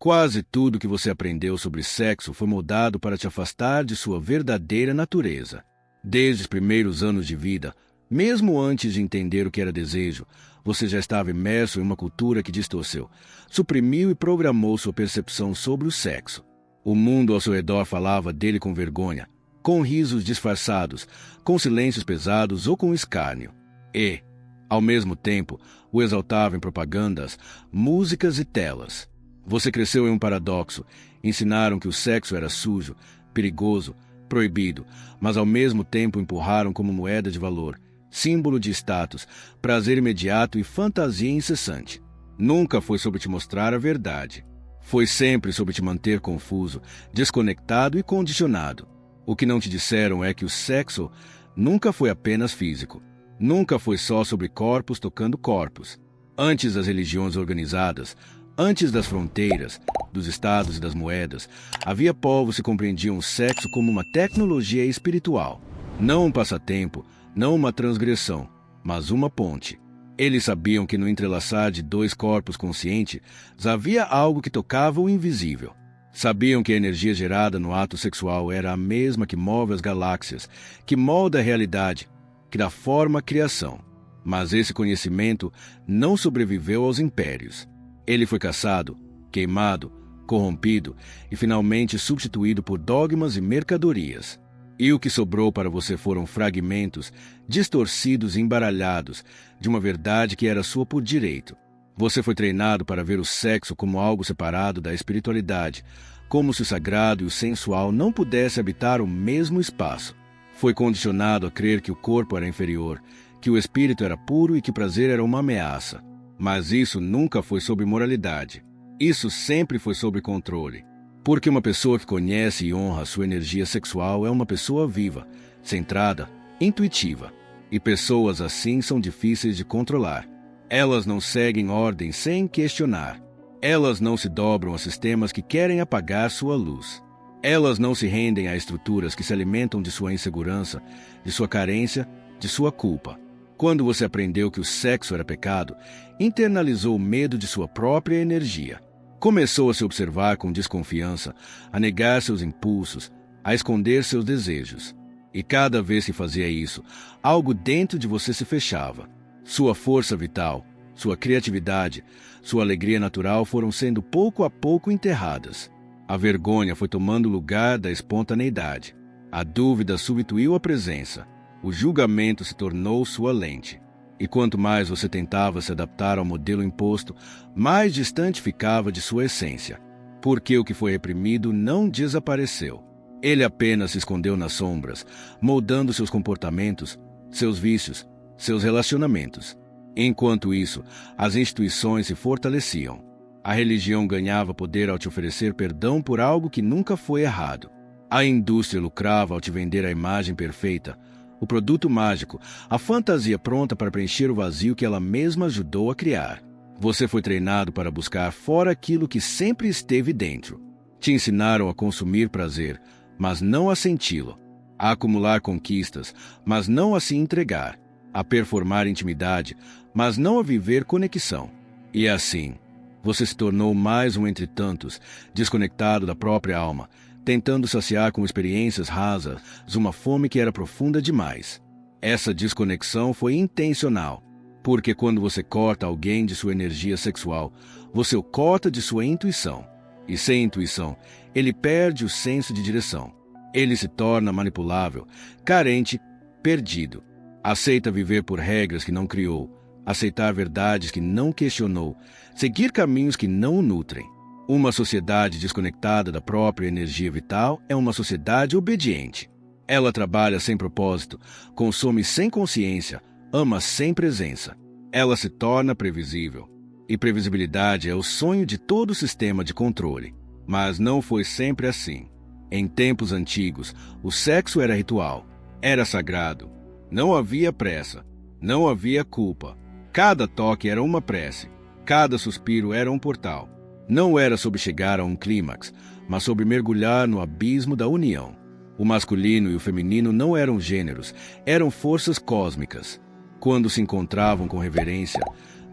Quase tudo que você aprendeu sobre sexo foi moldado para te afastar de sua verdadeira natureza. Desde os primeiros anos de vida, mesmo antes de entender o que era desejo, você já estava imerso em uma cultura que distorceu, suprimiu e programou sua percepção sobre o sexo. O mundo ao seu redor falava dele com vergonha, com risos disfarçados, com silêncios pesados ou com escárnio. E, ao mesmo tempo, o exaltava em propagandas, músicas e telas. Você cresceu em um paradoxo. Ensinaram que o sexo era sujo, perigoso, proibido, mas ao mesmo tempo empurraram como moeda de valor, símbolo de status, prazer imediato e fantasia incessante. Nunca foi sobre te mostrar a verdade. Foi sempre sobre te manter confuso, desconectado e condicionado. O que não te disseram é que o sexo nunca foi apenas físico. Nunca foi só sobre corpos tocando corpos. Antes das religiões organizadas, antes das fronteiras, dos estados e das moedas, havia povos que compreendiam o sexo como uma tecnologia espiritual. Não um passatempo, não uma transgressão, mas uma ponte. Eles sabiam que no entrelaçar de dois corpos conscientes havia algo que tocava o invisível. Sabiam que a energia gerada no ato sexual era a mesma que move as galáxias, que molda a realidade, que dá forma à criação. Mas esse conhecimento não sobreviveu aos impérios. Ele foi caçado, queimado, corrompido e finalmente substituído por dogmas e mercadorias. E o que sobrou para você foram fragmentos, distorcidos e embaralhados, de uma verdade que era sua por direito. Você foi treinado para ver o sexo como algo separado da espiritualidade, como se o sagrado e o sensual não pudessem habitar o mesmo espaço. Foi condicionado a crer que o corpo era inferior, que o espírito era puro e que o prazer era uma ameaça. Mas isso nunca foi sobre moralidade. Isso sempre foi sobre controle. Porque uma pessoa que conhece e honra sua energia sexual é uma pessoa viva, centrada, intuitiva. E pessoas assim são difíceis de controlar. Elas não seguem ordens sem questionar. Elas não se dobram a sistemas que querem apagar sua luz. Elas não se rendem a estruturas que se alimentam de sua insegurança, de sua carência, de sua culpa. Quando você aprendeu que o sexo era pecado, internalizou o medo de sua própria energia. Começou a se observar com desconfiança, a negar seus impulsos, a esconder seus desejos. E cada vez que fazia isso, algo dentro de você se fechava. Sua força vital, sua criatividade, sua alegria natural foram sendo pouco a pouco enterradas. A vergonha foi tomando lugar da espontaneidade. A dúvida substituiu a presença. O julgamento se tornou sua lente. E quanto mais você tentava se adaptar ao modelo imposto, mais distante ficava de sua essência. Porque o que foi reprimido não desapareceu. Ele apenas se escondeu nas sombras, moldando seus comportamentos, seus vícios, seus relacionamentos. Enquanto isso, as instituições se fortaleciam. A religião ganhava poder ao te oferecer perdão por algo que nunca foi errado. A indústria lucrava ao te vender a imagem perfeita, o produto mágico, a fantasia pronta para preencher o vazio que ela mesma ajudou a criar. Você foi treinado para buscar fora aquilo que sempre esteve dentro. Te ensinaram a consumir prazer, mas não a senti-lo. A acumular conquistas, mas não a se entregar. A performar intimidade, mas não a viver conexão. E assim, você se tornou mais um entre tantos, desconectado da própria alma, tentando saciar com experiências rasas uma fome que era profunda demais. Essa desconexão foi intencional, porque quando você corta alguém de sua energia sexual, você o corta de sua intuição. E sem intuição, ele perde o senso de direção. Ele se torna manipulável, carente, perdido. Aceita viver por regras que não criou, aceitar verdades que não questionou, seguir caminhos que não o nutrem. Uma sociedade desconectada da própria energia vital é uma sociedade obediente. Ela trabalha sem propósito, consome sem consciência, ama sem presença. Ela se torna previsível. E previsibilidade é o sonho de todo sistema de controle. Mas não foi sempre assim. Em tempos antigos, o sexo era ritual, era sagrado. Não havia pressa, não havia culpa. Cada toque era uma prece, cada suspiro era um portal. Não era sobre chegar a um clímax, mas sobre mergulhar no abismo da união. O masculino e o feminino não eram gêneros, eram forças cósmicas. Quando se encontravam com reverência,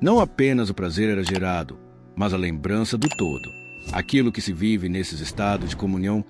não apenas o prazer era gerado, mas a lembrança do todo. Aquilo que se vive nesses estados de comunhão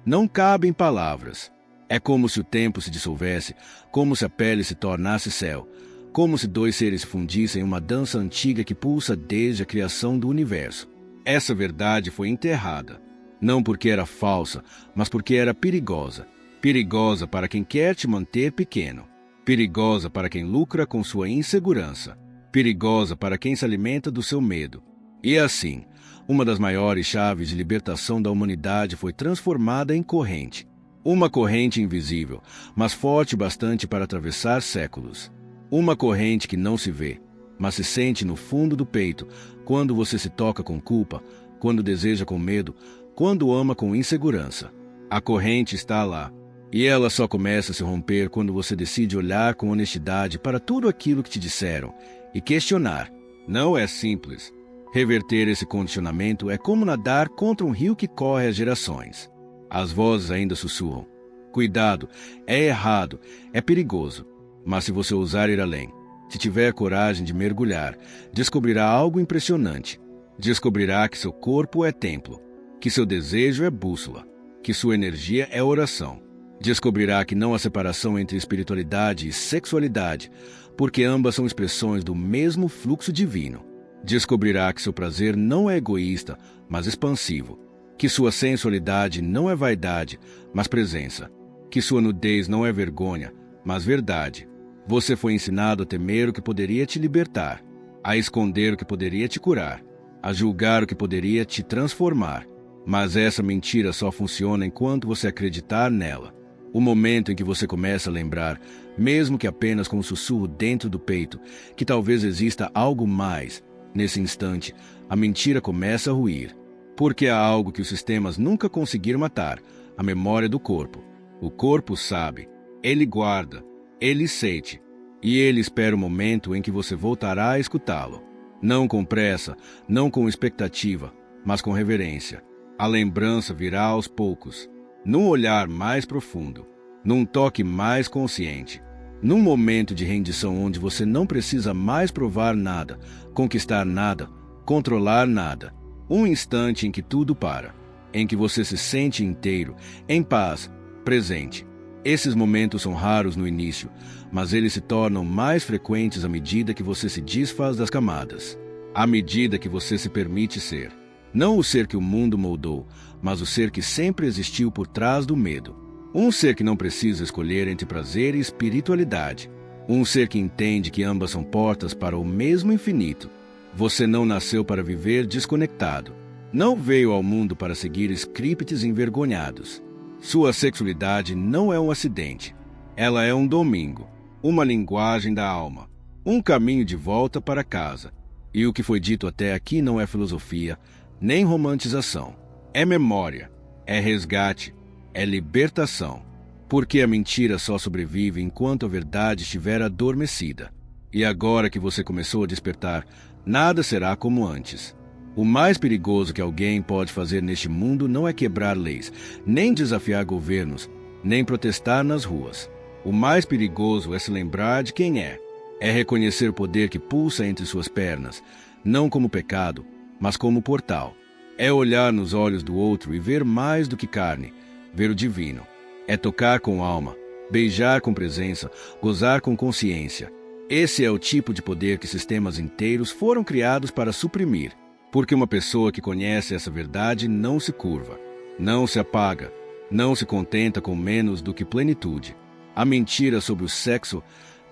não cabe em palavras. É como se o tempo se dissolvesse, como se a pele se tornasse céu, como se dois seres se fundissem em uma dança antiga que pulsa desde a criação do universo. Essa verdade foi enterrada, não porque era falsa, mas porque era perigosa. Perigosa para quem quer te manter pequeno. Perigosa para quem lucra com sua insegurança. Perigosa para quem se alimenta do seu medo. E assim, uma das maiores chaves de libertação da humanidade foi transformada em corrente. Uma corrente invisível, mas forte bastante para atravessar séculos. Uma corrente que não se vê, mas se sente no fundo do peito, quando você se toca com culpa, quando deseja com medo, quando ama com insegurança. A corrente está lá, e ela só começa a se romper quando você decide olhar com honestidade para tudo aquilo que te disseram e questionar. Não é simples. Reverter esse condicionamento é como nadar contra um rio que corre há gerações. As vozes ainda sussurram. Cuidado, é errado, é perigoso. Mas se você ousar ir além, se tiver coragem de mergulhar, descobrirá algo impressionante. Descobrirá que seu corpo é templo, que seu desejo é bússola, que sua energia é oração. Descobrirá que não há separação entre espiritualidade e sexualidade, porque ambas são expressões do mesmo fluxo divino. Descobrirá que seu prazer não é egoísta, mas expansivo. Que sua sensualidade não é vaidade, mas presença. Que sua nudez não é vergonha, mas verdade. Você foi ensinado a temer o que poderia te libertar, a esconder o que poderia te curar, a julgar o que poderia te transformar. Mas essa mentira só funciona enquanto você acreditar nela. O momento em que você começa a lembrar, mesmo que apenas com um sussurro dentro do peito, que talvez exista algo mais, nesse instante, a mentira começa a ruir. Porque há algo que os sistemas nunca conseguiram matar, a memória do corpo. O corpo sabe, ele guarda, ele sente, e ele espera o momento em que você voltará a escutá-lo. Não com pressa, não com expectativa, mas com reverência. A lembrança virá aos poucos, num olhar mais profundo, num toque mais consciente, num momento de rendição onde você não precisa mais provar nada, conquistar nada, controlar nada. Um instante em que tudo para, em que você se sente inteiro, em paz, presente. Esses momentos são raros no início, mas eles se tornam mais frequentes à medida que você se desfaz das camadas, à medida que você se permite ser. Não o ser que o mundo moldou, mas o ser que sempre existiu por trás do medo. Um ser que não precisa escolher entre prazer e espiritualidade. Um ser que entende que ambas são portas para o mesmo infinito. Você não nasceu para viver desconectado. Não veio ao mundo para seguir scripts envergonhados. Sua sexualidade não é um acidente. Ela é um domingo, uma linguagem da alma, um caminho de volta para casa. E o que foi dito até aqui não é filosofia, nem romantização. É memória, é resgate, é libertação. Porque a mentira só sobrevive enquanto a verdade estiver adormecida. E agora que você começou a despertar, nada será como antes. O mais perigoso que alguém pode fazer neste mundo não é quebrar leis, nem desafiar governos, nem protestar nas ruas. O mais perigoso é se lembrar de quem é. É reconhecer o poder que pulsa entre suas pernas, não como pecado, mas como portal. É olhar nos olhos do outro e ver mais do que carne, ver o divino. É tocar com alma, beijar com presença, gozar com consciência. Esse é o tipo de poder que sistemas inteiros foram criados para suprimir. Porque uma pessoa que conhece essa verdade não se curva, não se apaga, não se contenta com menos do que plenitude. A mentira sobre o sexo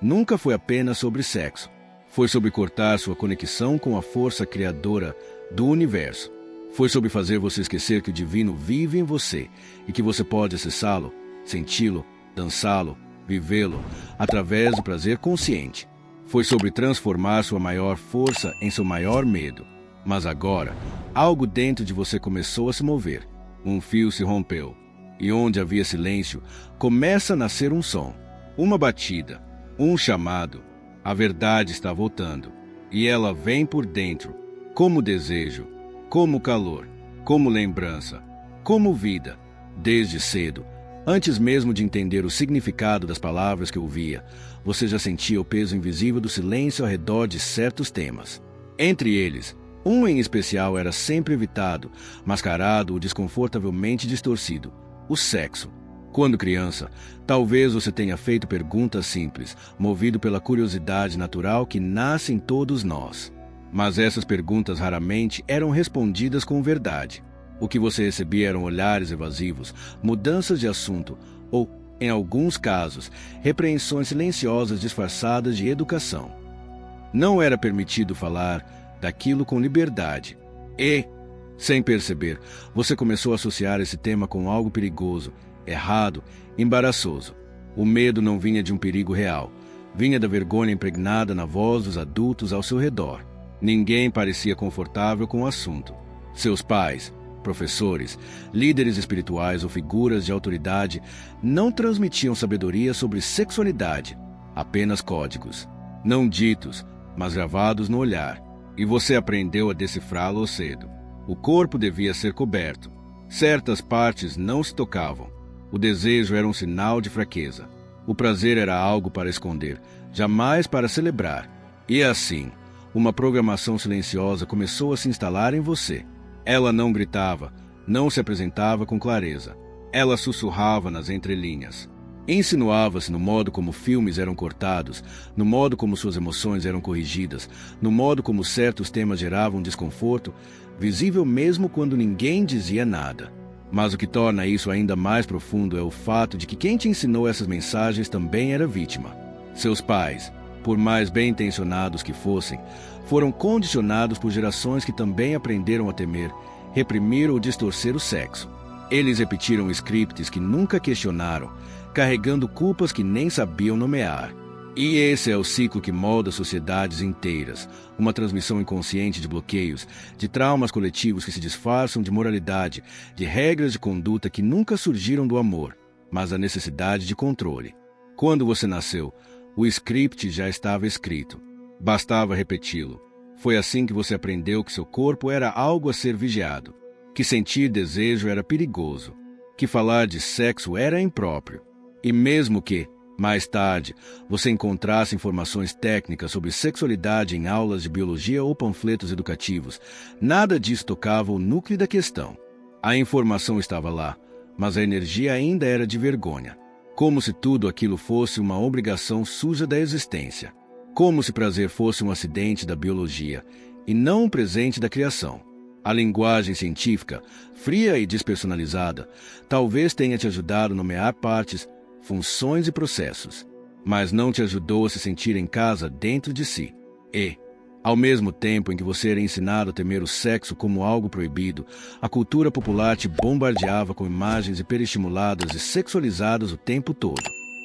nunca foi apenas sobre sexo. Foi sobre cortar sua conexão com a força criadora do universo. Foi sobre fazer você esquecer que o divino vive em você e que você pode acessá-lo, senti-lo, dançá-lo, vivê-lo, através do prazer consciente. Foi sobre transformar sua maior força em seu maior medo. Mas agora, algo dentro de você começou a se mover. Um fio se rompeu. E onde havia silêncio, começa a nascer um som. Uma batida. Um chamado. A verdade está voltando. E ela vem por dentro. Como desejo. Como calor. Como lembrança. Como vida. Desde cedo. Antes mesmo de entender o significado das palavras que ouvia, você já sentia o peso invisível do silêncio ao redor de certos temas. Entre eles, Um em especial era sempre evitado, mascarado ou desconfortavelmente distorcido: o sexo. Quando criança, talvez você tenha feito perguntas simples, movido pela curiosidade natural que nasce em todos nós. Mas essas perguntas raramente eram respondidas com verdade. O que você recebia eram olhares evasivos, mudanças de assunto ou, em alguns casos, repreensões silenciosas disfarçadas de educação. Não era permitido falar daquilo com liberdade. E, sem perceber, você começou a associar esse tema com algo perigoso, errado, embaraçoso. O medo não vinha de um perigo real. Vinha da vergonha impregnada na voz dos adultos ao seu redor. Ninguém parecia confortável com o assunto. Seus pais, professores, líderes espirituais ou figuras de autoridade não transmitiam sabedoria sobre sexualidade, apenas códigos, não ditos, mas gravados no olhar, e você aprendeu a decifrá-los cedo. O corpo devia ser coberto. Certas partes não se tocavam. O desejo era um sinal de fraqueza. O prazer era algo para esconder, jamais para celebrar. E assim, uma programação silenciosa começou a se instalar em você. Ela não gritava, não se apresentava com clareza. Ela sussurrava nas entrelinhas. Insinuava-se no modo como filmes eram cortados, no modo como suas emoções eram corrigidas, no modo como certos temas geravam desconforto, visível mesmo quando ninguém dizia nada. Mas o que torna isso ainda mais profundo é o fato de que quem te ensinou essas mensagens também era vítima. Seus pais, por mais bem-intencionados que fossem, foram condicionados por gerações que também aprenderam a temer, reprimir ou distorcer o sexo. Eles repetiram scripts que nunca questionaram, carregando culpas que nem sabiam nomear. E esse é o ciclo que molda sociedades inteiras, uma transmissão inconsciente de bloqueios, de traumas coletivos que se disfarçam de moralidade, de regras de conduta que nunca surgiram do amor, mas da necessidade de controle. Quando você nasceu, o script já estava escrito. Bastava repeti-lo. Foi assim que você aprendeu que seu corpo era algo a ser vigiado, que sentir desejo era perigoso, que falar de sexo era impróprio. E mesmo que, mais tarde, você encontrasse informações técnicas sobre sexualidade em aulas de biologia ou panfletos educativos, nada disso tocava o núcleo da questão. A informação estava lá, mas a energia ainda era de vergonha. Como se tudo aquilo fosse uma obrigação suja da existência. Como se prazer fosse um acidente da biologia e não um presente da criação. A linguagem científica, fria e despersonalizada, talvez tenha te ajudado a nomear partes, funções e processos, mas não te ajudou a se sentir em casa dentro de si. E, ao mesmo tempo em que você era ensinado a temer o sexo como algo proibido, a cultura popular te bombardeava com imagens hiperestimuladas e sexualizadas o tempo todo.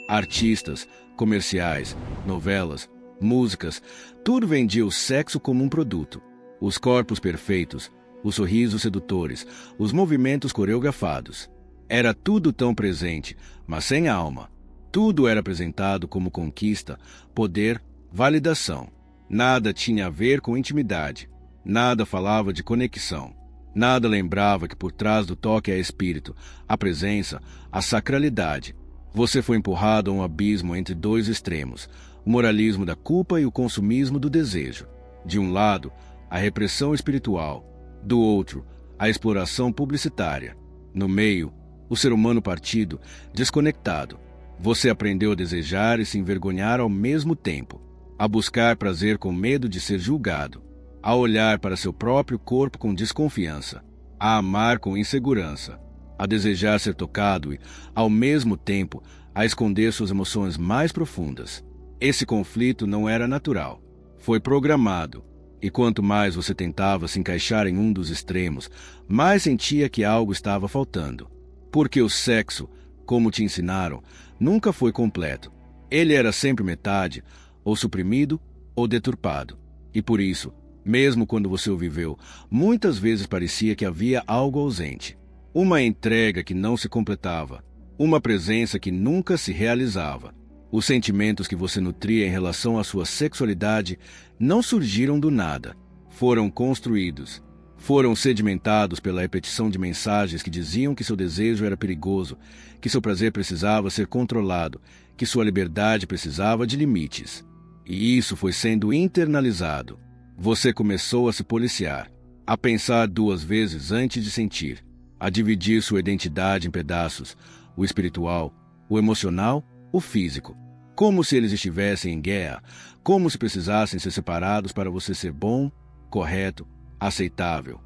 Artistas, comerciais, novelas, músicas, tudo vendia o sexo como um produto. Os corpos perfeitos, os sorrisos sedutores, os movimentos coreografados. Era tudo tão presente, mas sem alma. Tudo era apresentado como conquista, poder, validação. Nada tinha a ver com intimidade. Nada falava de conexão. Nada lembrava que por trás do toque há espírito, a presença, a sacralidade. Você foi empurrado a um abismo entre dois extremos, o moralismo da culpa e o consumismo do desejo. De um lado, a repressão espiritual. Do outro, a exploração publicitária. No meio, o ser humano partido, desconectado. Você aprendeu a desejar e se envergonhar ao mesmo tempo, a buscar prazer com medo de ser julgado, a olhar para seu próprio corpo com desconfiança, a amar com insegurança, a desejar ser tocado e, ao mesmo tempo, a esconder suas emoções mais profundas. Esse conflito não era natural, foi programado, e quanto mais você tentava se encaixar em um dos extremos, mais sentia que algo estava faltando. Porque o sexo, como te ensinaram, nunca foi completo. Ele era sempre metade, ou suprimido, ou deturpado. E por isso, mesmo quando você o viveu, muitas vezes parecia que havia algo ausente. Uma entrega que não se completava. Uma presença que nunca se realizava. Os sentimentos que você nutria em relação à sua sexualidade não surgiram do nada. Foram construídos. Foram sedimentados pela repetição de mensagens que diziam que seu desejo era perigoso, que seu prazer precisava ser controlado, que sua liberdade precisava de limites. E isso foi sendo internalizado. Você começou a se policiar, a pensar 2 vezes antes de sentir, a dividir sua identidade em pedaços, o espiritual, o emocional, o físico, como se eles estivessem em guerra, como se precisassem ser separados para você ser bom, correto, aceitável.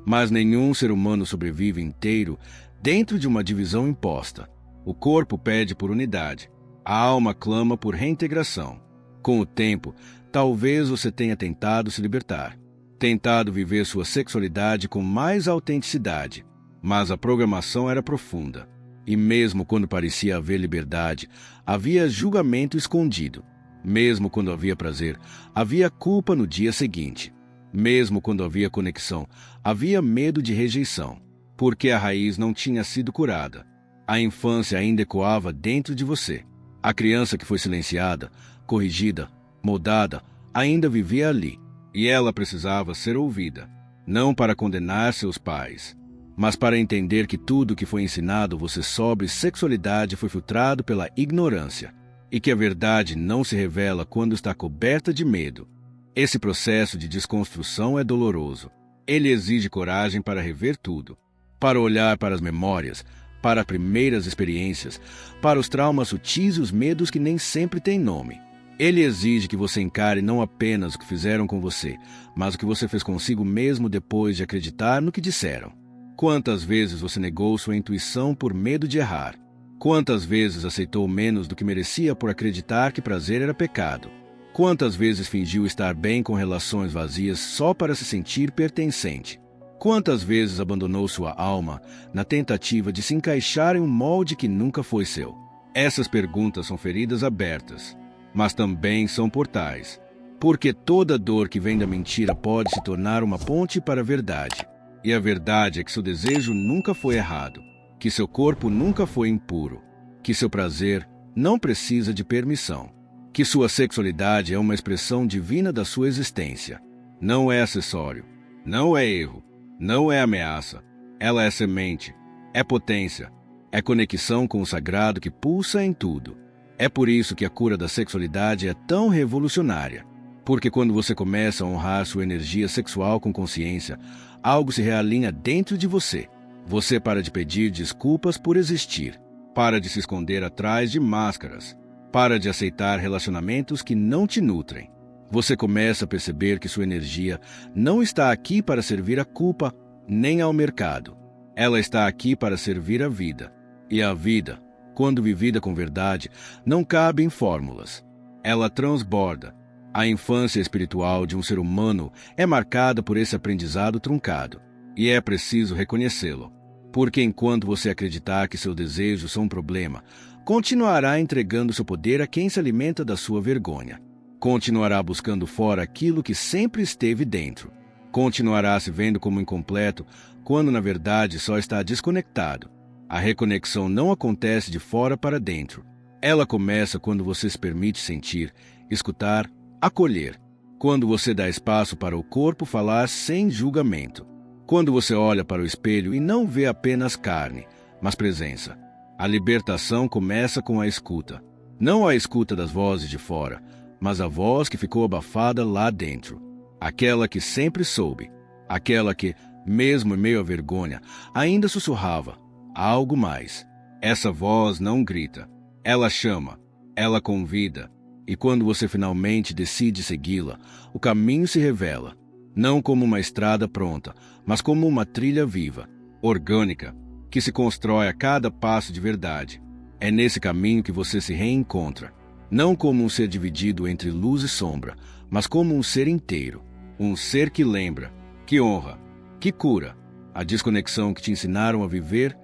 Mas nenhum ser humano sobrevive inteiro dentro de uma divisão imposta. O corpo pede por unidade, a alma clama por reintegração. Com o tempo, talvez você tenha tentado se libertar, tentado viver sua sexualidade com mais autenticidade, mas a programação era profunda. E mesmo quando parecia haver liberdade, havia julgamento escondido. Mesmo quando havia prazer, havia culpa no dia seguinte. Mesmo quando havia conexão, havia medo de rejeição, porque a raiz não tinha sido curada. A infância ainda ecoava dentro de você. A criança que foi silenciada, corrigida, moldada, ainda vivia ali, e ela precisava ser ouvida, não para condenar seus pais, mas para entender que tudo que foi ensinado você sobre sexualidade foi filtrado pela ignorância, e que a verdade não se revela quando está coberta de medo. Esse processo de desconstrução é doloroso. Ele exige coragem para rever tudo, para olhar para as memórias, para primeiras experiências, para os traumas sutis e os medos que nem sempre têm nome. Ele exige que você encare não apenas o que fizeram com você, mas o que você fez consigo mesmo depois de acreditar no que disseram. Quantas vezes você negou sua intuição por medo de errar? Quantas vezes aceitou menos do que merecia por acreditar que prazer era pecado? Quantas vezes fingiu estar bem com relações vazias só para se sentir pertencente? Quantas vezes abandonou sua alma na tentativa de se encaixar em um molde que nunca foi seu? Essas perguntas são feridas abertas, mas também são portais, porque toda dor que vem da mentira pode se tornar uma ponte para a verdade. E a verdade é que seu desejo nunca foi errado, que seu corpo nunca foi impuro, que seu prazer não precisa de permissão, que sua sexualidade é uma expressão divina da sua existência. Não é acessório, não é erro, não é ameaça. Ela é semente, é potência, é conexão com o sagrado que pulsa em tudo. É por isso que a cura da sexualidade é tão revolucionária. Porque quando você começa a honrar sua energia sexual com consciência, algo se realinha dentro de você. Você para de pedir desculpas por existir, para de se esconder atrás de máscaras, para de aceitar relacionamentos que não te nutrem. Você começa a perceber que sua energia não está aqui para servir à culpa nem ao mercado. Ela está aqui para servir à vida. E a vida, quando vivida com verdade, não cabe em fórmulas. Ela transborda. A infância espiritual de um ser humano é marcada por esse aprendizado truncado. E é preciso reconhecê-lo. Porque enquanto você acreditar que seus desejos são um problema, continuará entregando seu poder a quem se alimenta da sua vergonha. Continuará buscando fora aquilo que sempre esteve dentro. Continuará se vendo como incompleto, quando na verdade só está desconectado. A reconexão não acontece de fora para dentro. Ela começa quando você se permite sentir, escutar, acolher. Quando você dá espaço para o corpo falar sem julgamento. Quando você olha para o espelho e não vê apenas carne, mas presença. A libertação começa com a escuta. Não a escuta das vozes de fora, mas a voz que ficou abafada lá dentro. Aquela que sempre soube. Aquela que, mesmo em meio à vergonha, ainda sussurrava. Há algo mais. Essa voz não grita. Ela chama. Ela convida. E quando você finalmente decide segui-la, o caminho se revela. Não como uma estrada pronta, mas como uma trilha viva, orgânica, que se constrói a cada passo de verdade. É nesse caminho que você se reencontra. Não como um ser dividido entre luz e sombra, mas como um ser inteiro. Um ser que lembra, que honra, que cura. A desconexão que te ensinaram a viver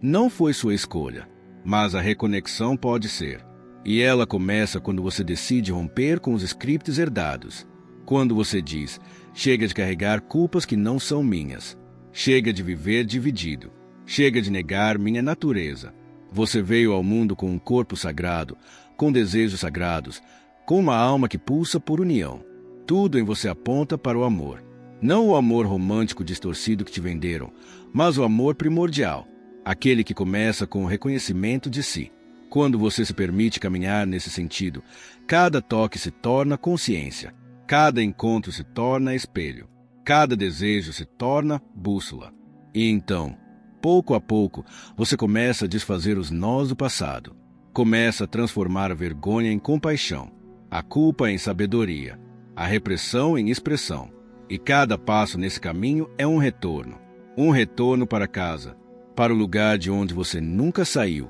não foi sua escolha, mas a reconexão pode ser. E ela começa quando você decide romper com os scripts herdados. Quando você diz, chega de carregar culpas que não são minhas. Chega de viver dividido. Chega de negar minha natureza. Você veio ao mundo com um corpo sagrado, com desejos sagrados, com uma alma que pulsa por união. Tudo em você aponta para o amor. Não o amor romântico distorcido que te venderam, mas o amor primordial, aquele que começa com o reconhecimento de si. Quando você se permite caminhar nesse sentido, cada toque se torna consciência. Cada encontro se torna espelho. Cada desejo se torna bússola. E então, pouco a pouco, você começa a desfazer os nós do passado. Começa a transformar a vergonha em compaixão, a culpa em sabedoria, a repressão em expressão. E cada passo nesse caminho é um retorno para casa, para o lugar de onde você nunca saiu,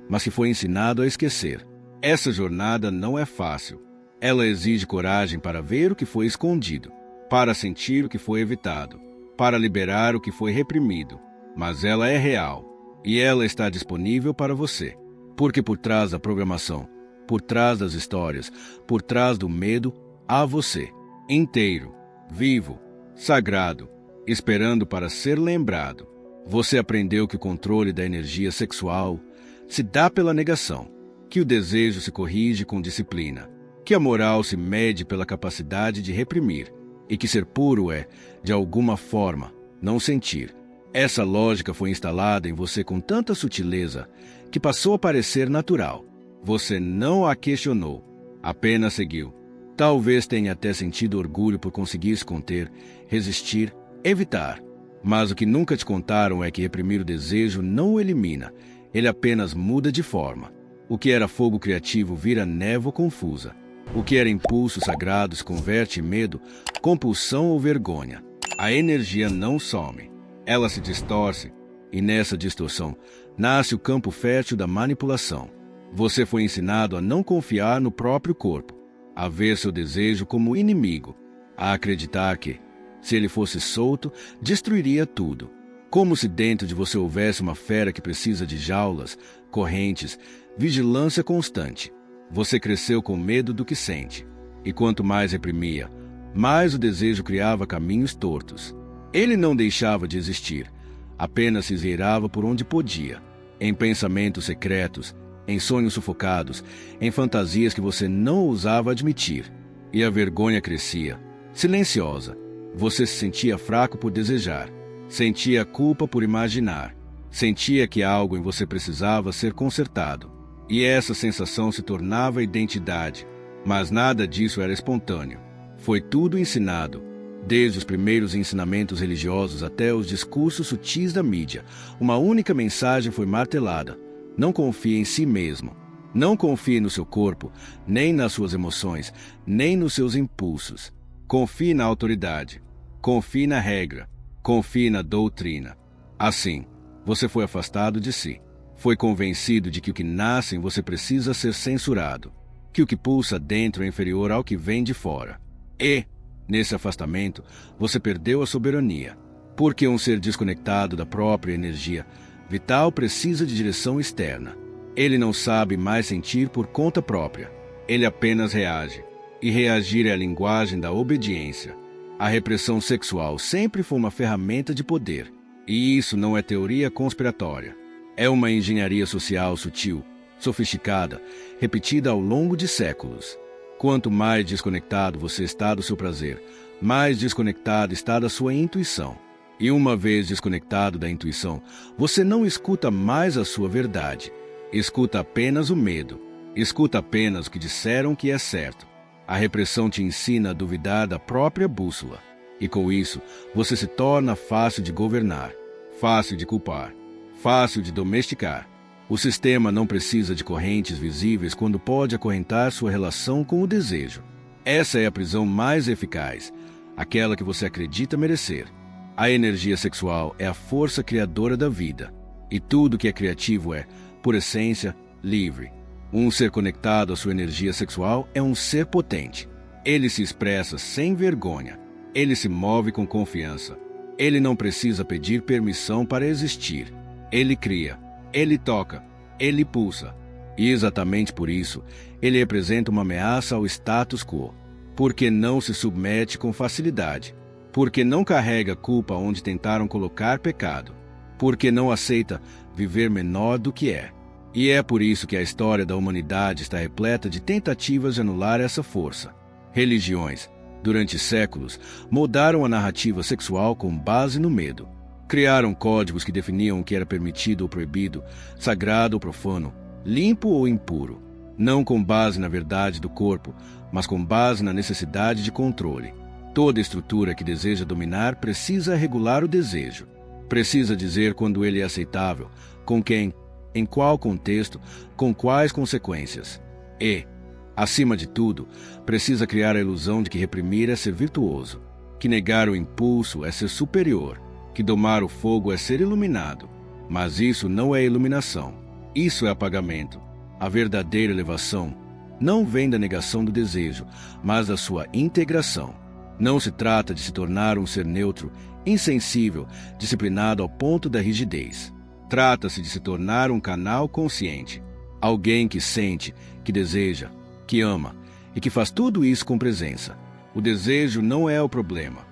mas que foi ensinado a esquecer. Essa jornada não é fácil. Ela exige coragem para ver o que foi escondido, para sentir o que foi evitado, para liberar o que foi reprimido. Mas ela é real, e ela está disponível para você. Porque por trás da programação, por trás das histórias, por trás do medo, há você, inteiro, vivo, sagrado, esperando para ser lembrado. Você aprendeu que o controle da energia sexual se dá pela negação, que o desejo se corrige com disciplina, que a moral se mede pela capacidade de reprimir, e que ser puro é, de alguma forma, não sentir. Essa lógica foi instalada em você com tanta sutileza que passou a parecer natural. Você não a questionou, apenas seguiu. Talvez tenha até sentido orgulho por conseguir se conter, resistir, evitar. Mas o que nunca te contaram é que reprimir o desejo não o elimina, ele apenas muda de forma. O que era fogo criativo vira névoa confusa. O que era impulso sagrado se converte em medo, compulsão ou vergonha. A energia não some, ela se distorce, e nessa distorção nasce o campo fértil da manipulação. Você foi ensinado a não confiar no próprio corpo, a ver seu desejo como inimigo, a acreditar que, se ele fosse solto, destruiria tudo. Como se dentro de você houvesse uma fera que precisa de jaulas, correntes, vigilância constante. Você cresceu com medo do que sente, e quanto mais reprimia, mais o desejo criava caminhos tortos. Ele não deixava de existir, apenas se esgueirava por onde podia, em pensamentos secretos, em sonhos sufocados, em fantasias que você não ousava admitir. E a vergonha crescia, silenciosa. Você se sentia fraco por desejar, sentia culpa por imaginar, sentia que algo em você precisava ser consertado. E essa sensação se tornava identidade, mas nada disso era espontâneo. Foi tudo ensinado, desde os primeiros ensinamentos religiosos até os discursos sutis da mídia. Uma única mensagem foi martelada: não confie em si mesmo. Não confie no seu corpo, nem nas suas emoções, nem nos seus impulsos. Confie na autoridade. Confie na regra. Confie na doutrina. Assim, você foi afastado de si. Foi convencido de que o que nasce em você precisa ser censurado, que o que pulsa dentro é inferior ao que vem de fora. E, nesse afastamento, você perdeu a soberania, porque um ser desconectado da própria energia vital precisa de direção externa. Ele não sabe mais sentir por conta própria, ele apenas reage. E reagir é a linguagem da obediência. A repressão sexual sempre foi uma ferramenta de poder, e isso não é teoria conspiratória. É uma engenharia social sutil, sofisticada, repetida ao longo de séculos. Quanto mais desconectado você está do seu prazer, mais desconectado está da sua intuição. E uma vez desconectado da intuição, você não escuta mais a sua verdade. Escuta apenas o medo. Escuta apenas o que disseram que é certo. A repressão te ensina a duvidar da própria bússola. E com isso, você se torna fácil de governar, fácil de culpar, fácil de domesticar. O sistema não precisa de correntes visíveis quando pode acorrentar sua relação com o desejo. Essa é a prisão mais eficaz, aquela que você acredita merecer. A energia sexual é a força criadora da vida. E tudo que é criativo é, por essência, livre. Um ser conectado à sua energia sexual é um ser potente. Ele se expressa sem vergonha. Ele se move com confiança. Ele não precisa pedir permissão para existir. Ele cria, ele toca, ele pulsa. E exatamente por isso, ele representa uma ameaça ao status quo. Porque não se submete com facilidade. Porque não carrega culpa onde tentaram colocar pecado. Porque não aceita viver menor do que é. E é por isso que a história da humanidade está repleta de tentativas de anular essa força. Religiões, durante séculos, moldaram a narrativa sexual com base no medo. Criaram códigos que definiam o que era permitido ou proibido, sagrado ou profano, limpo ou impuro. não com base na verdade do corpo, mas com base na necessidade de controle. Toda estrutura que deseja dominar precisa regular o desejo. Precisa dizer quando ele é aceitável, com quem, em qual contexto, com quais consequências. E, acima de tudo, precisa criar a ilusão de que reprimir é ser virtuoso, que negar o impulso é ser superior, que domar o fogo é ser iluminado. Mas isso não é iluminação, isso é apagamento. A verdadeira elevação não vem da negação do desejo, mas da sua integração. Não se trata de se tornar um ser neutro, insensível, disciplinado ao ponto da rigidez. Trata-se de se tornar um canal consciente, alguém que sente, que deseja, que ama e que faz tudo isso com presença. O desejo não é o problema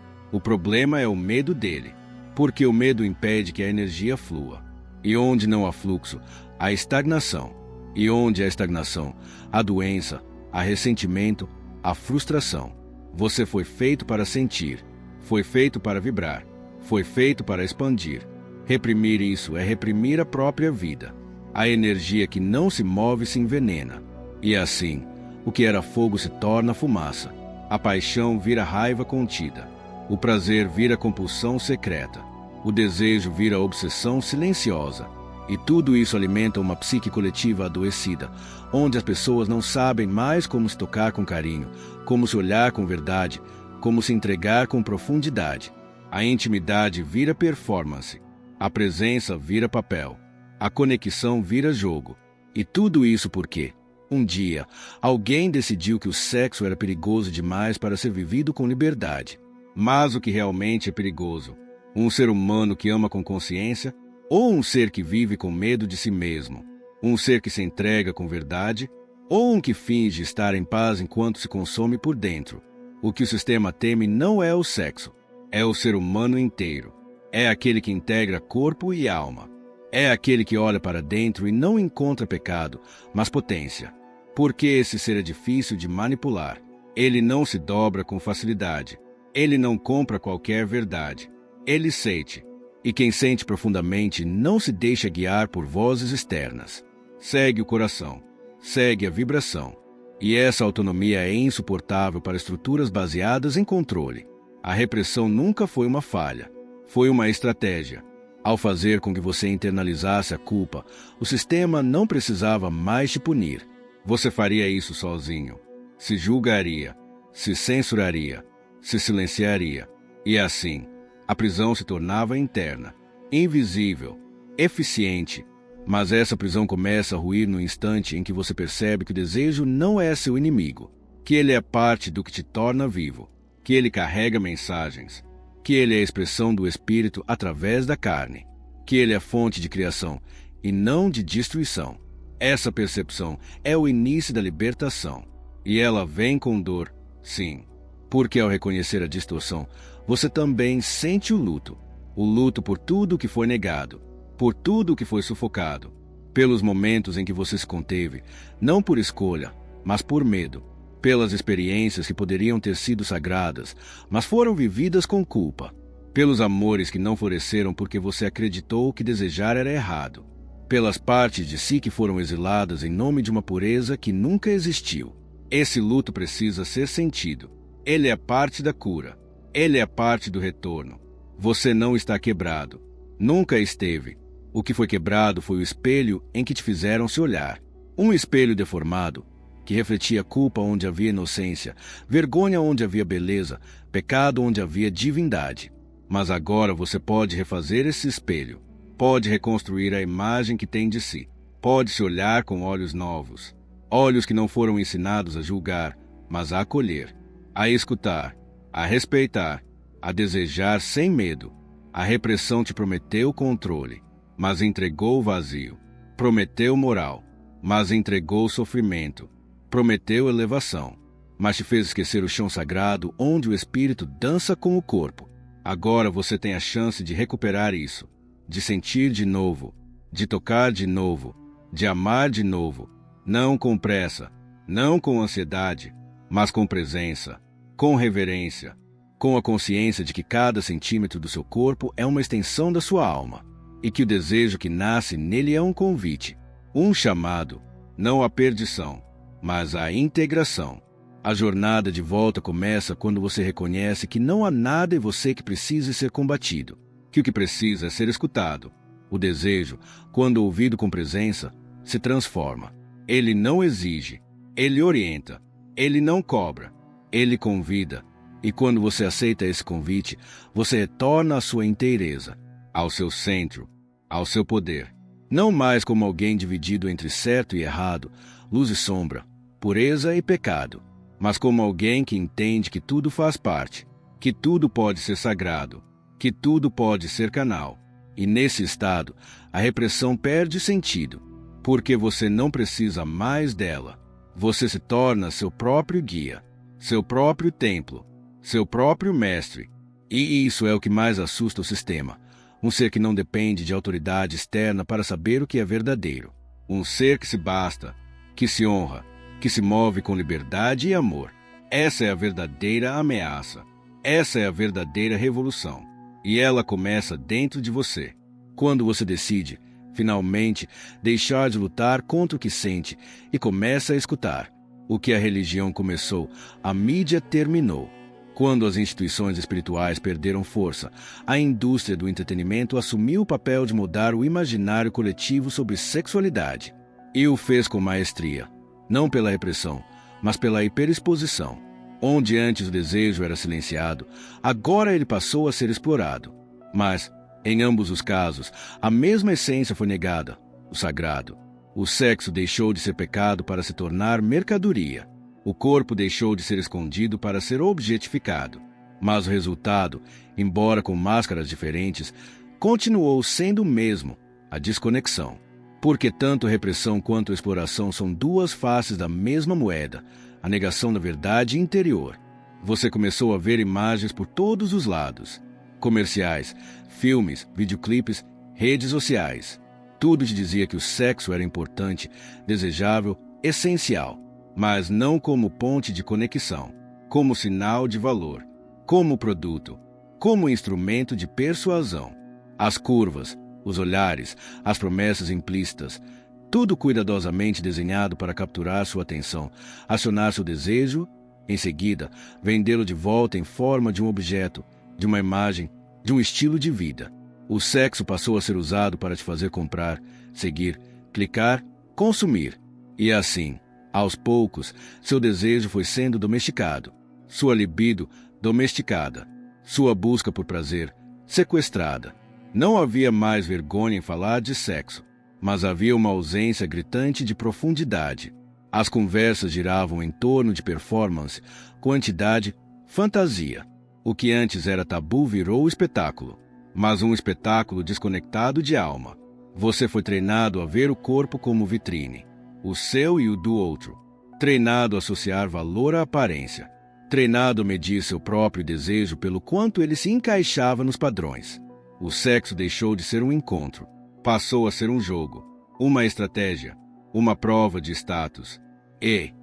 é o medo dele, porque o medo impede que a energia flua. E onde não há fluxo, há estagnação. E onde há estagnação, há doença, há ressentimento, há frustração. Você foi feito para sentir, foi feito para vibrar, foi feito para expandir. Reprimir isso é reprimir a própria vida. A energia que não se move se envenena. E assim, o que era fogo se torna fumaça. A paixão vira raiva contida. O prazer vira compulsão secreta. O desejo vira obsessão silenciosa. E tudo isso alimenta uma psique coletiva adoecida, onde as pessoas não sabem mais como se tocar com carinho, como se olhar com verdade, como se entregar com profundidade. A intimidade vira performance. A presença vira papel. A conexão vira jogo. E tudo isso porque, um dia, alguém decidiu que o sexo era perigoso demais para ser vivido com liberdade. Mas o que realmente é perigoso? Um ser humano que ama com consciência ou um ser que vive com medo de si mesmo? Um ser que se entrega com verdade ou um que finge estar em paz enquanto se consome por dentro? O que o sistema teme não é o sexo, é o ser humano inteiro. É aquele que integra corpo e alma. É aquele que olha para dentro e não encontra pecado, mas potência. Porque esse ser é difícil de manipular. Ele não se dobra com facilidade. Ele não compra qualquer verdade. Ele sente. E quem sente profundamente não se deixa guiar por vozes externas. Segue o coração. Segue a vibração. E essa autonomia é insuportável para estruturas baseadas em controle. A repressão nunca foi uma falha. Foi uma estratégia. Ao fazer com que você internalizasse a culpa, o sistema não precisava mais te punir. Você faria isso sozinho. Se julgaria, se censuraria, se silenciaria. E assim, a prisão se tornava interna, invisível, eficiente. Mas essa prisão começa a ruir no instante em que você percebe que o desejo não é seu inimigo, que ele é parte do que te torna vivo, que ele carrega mensagens, que ele é a expressão do espírito através da carne, que ele é fonte de criação e não de destruição. Essa percepção é o início da libertação. E ela vem com dor, sim, porque ao reconhecer a distorção, você também sente o luto por tudo o que foi negado, por tudo o que foi sufocado, pelos momentos em que você se conteve, não por escolha, mas por medo, pelas experiências que poderiam ter sido sagradas, mas foram vividas com culpa, pelos amores que não floresceram porque você acreditou que desejar era errado, pelas partes de si que foram exiladas em nome de uma pureza que nunca existiu. Esse luto precisa ser sentido. Ele é parte da cura. Ele é parte do retorno. Você não está quebrado. Nunca esteve. O que foi quebrado foi o espelho em que te fizeram se olhar. Um espelho deformado, que refletia culpa onde havia inocência, vergonha onde havia beleza, pecado onde havia divindade. Mas agora você pode refazer esse espelho. Pode reconstruir a imagem que tem de si. Pode se olhar com olhos novos. Olhos que não foram ensinados a julgar, mas a acolher, a escutar, a respeitar, a desejar sem medo. A repressão te prometeu controle, mas entregou vazio. Prometeu moral, mas entregou sofrimento. Prometeu elevação, mas te fez esquecer o chão sagrado onde o espírito dança com o corpo. Agora você tem a chance de recuperar isso, de sentir de novo, de tocar de novo, de amar de novo. Não com pressa, não com ansiedade, mas com presença, com reverência, com a consciência de que cada centímetro do seu corpo é uma extensão da sua alma e que o desejo que nasce nele é um convite, um chamado, não à perdição, mas a integração. A jornada de volta começa quando você reconhece que não há nada em você que precise ser combatido, que o que precisa é ser escutado. O desejo, quando ouvido com presença, se transforma. Ele não exige, ele orienta, ele não cobra, ele convida. E quando você aceita esse convite, você retorna à sua inteireza, ao seu centro, ao seu poder. Não mais como alguém dividido entre certo e errado, luz e sombra, pureza e pecado, mas como alguém que entende que tudo faz parte, que tudo pode ser sagrado, que tudo pode ser canal. E nesse estado, a repressão perde sentido, porque você não precisa mais dela. Você se torna seu próprio guia, seu próprio templo, seu próprio mestre. E isso é o que mais assusta o sistema. Um ser que não depende de autoridade externa para saber o que é verdadeiro. Um ser que se basta, que se honra, que se move com liberdade e amor. Essa é a verdadeira ameaça. Essa é a verdadeira revolução. E ela começa dentro de você. Quando você decide, finalmente, deixar de lutar contra o que sente e começa a escutar. O que a religião começou, a mídia terminou. Quando as instituições espirituais perderam força, a indústria do entretenimento assumiu o papel de mudar o imaginário coletivo sobre sexualidade. E o fez com maestria, não pela repressão, mas pela hiperexposição. Onde antes o desejo era silenciado, agora ele passou a ser explorado. Mas, em ambos os casos, a mesma essência foi negada, o sagrado. O sexo deixou de ser pecado para se tornar mercadoria. O corpo deixou de ser escondido para ser objetificado. Mas o resultado, embora com máscaras diferentes, continuou sendo o mesmo, a desconexão. Porque tanto repressão quanto exploração são duas faces da mesma moeda, a negação da verdade interior. Você começou a ver imagens por todos os lados. Comerciais, filmes, videoclipes, redes sociais. Tudo te dizia que o sexo era importante, desejável, essencial, mas não como ponte de conexão, como sinal de valor, como produto, como instrumento de persuasão. As curvas, os olhares, as promessas implícitas, tudo cuidadosamente desenhado para capturar sua atenção, acionar seu desejo, em seguida, vendê-lo de volta em forma de um objeto, de uma imagem, de um estilo de vida. O sexo passou a ser usado para te fazer comprar, seguir, clicar, consumir. E assim, aos poucos, seu desejo foi sendo domesticado, sua libido domesticada, sua busca por prazer sequestrada. Não havia mais vergonha em falar de sexo, mas havia uma ausência gritante de profundidade. As conversas giravam em torno de performance, quantidade, fantasia. O que antes era tabu virou espetáculo, mas um espetáculo desconectado de alma. Você foi treinado a ver o corpo como vitrine, o seu e o do outro. Treinado a associar valor à aparência. Treinado a medir seu próprio desejo pelo quanto ele se encaixava nos padrões. O sexo deixou de ser um encontro. Passou a ser um jogo, uma estratégia, uma prova de status. E,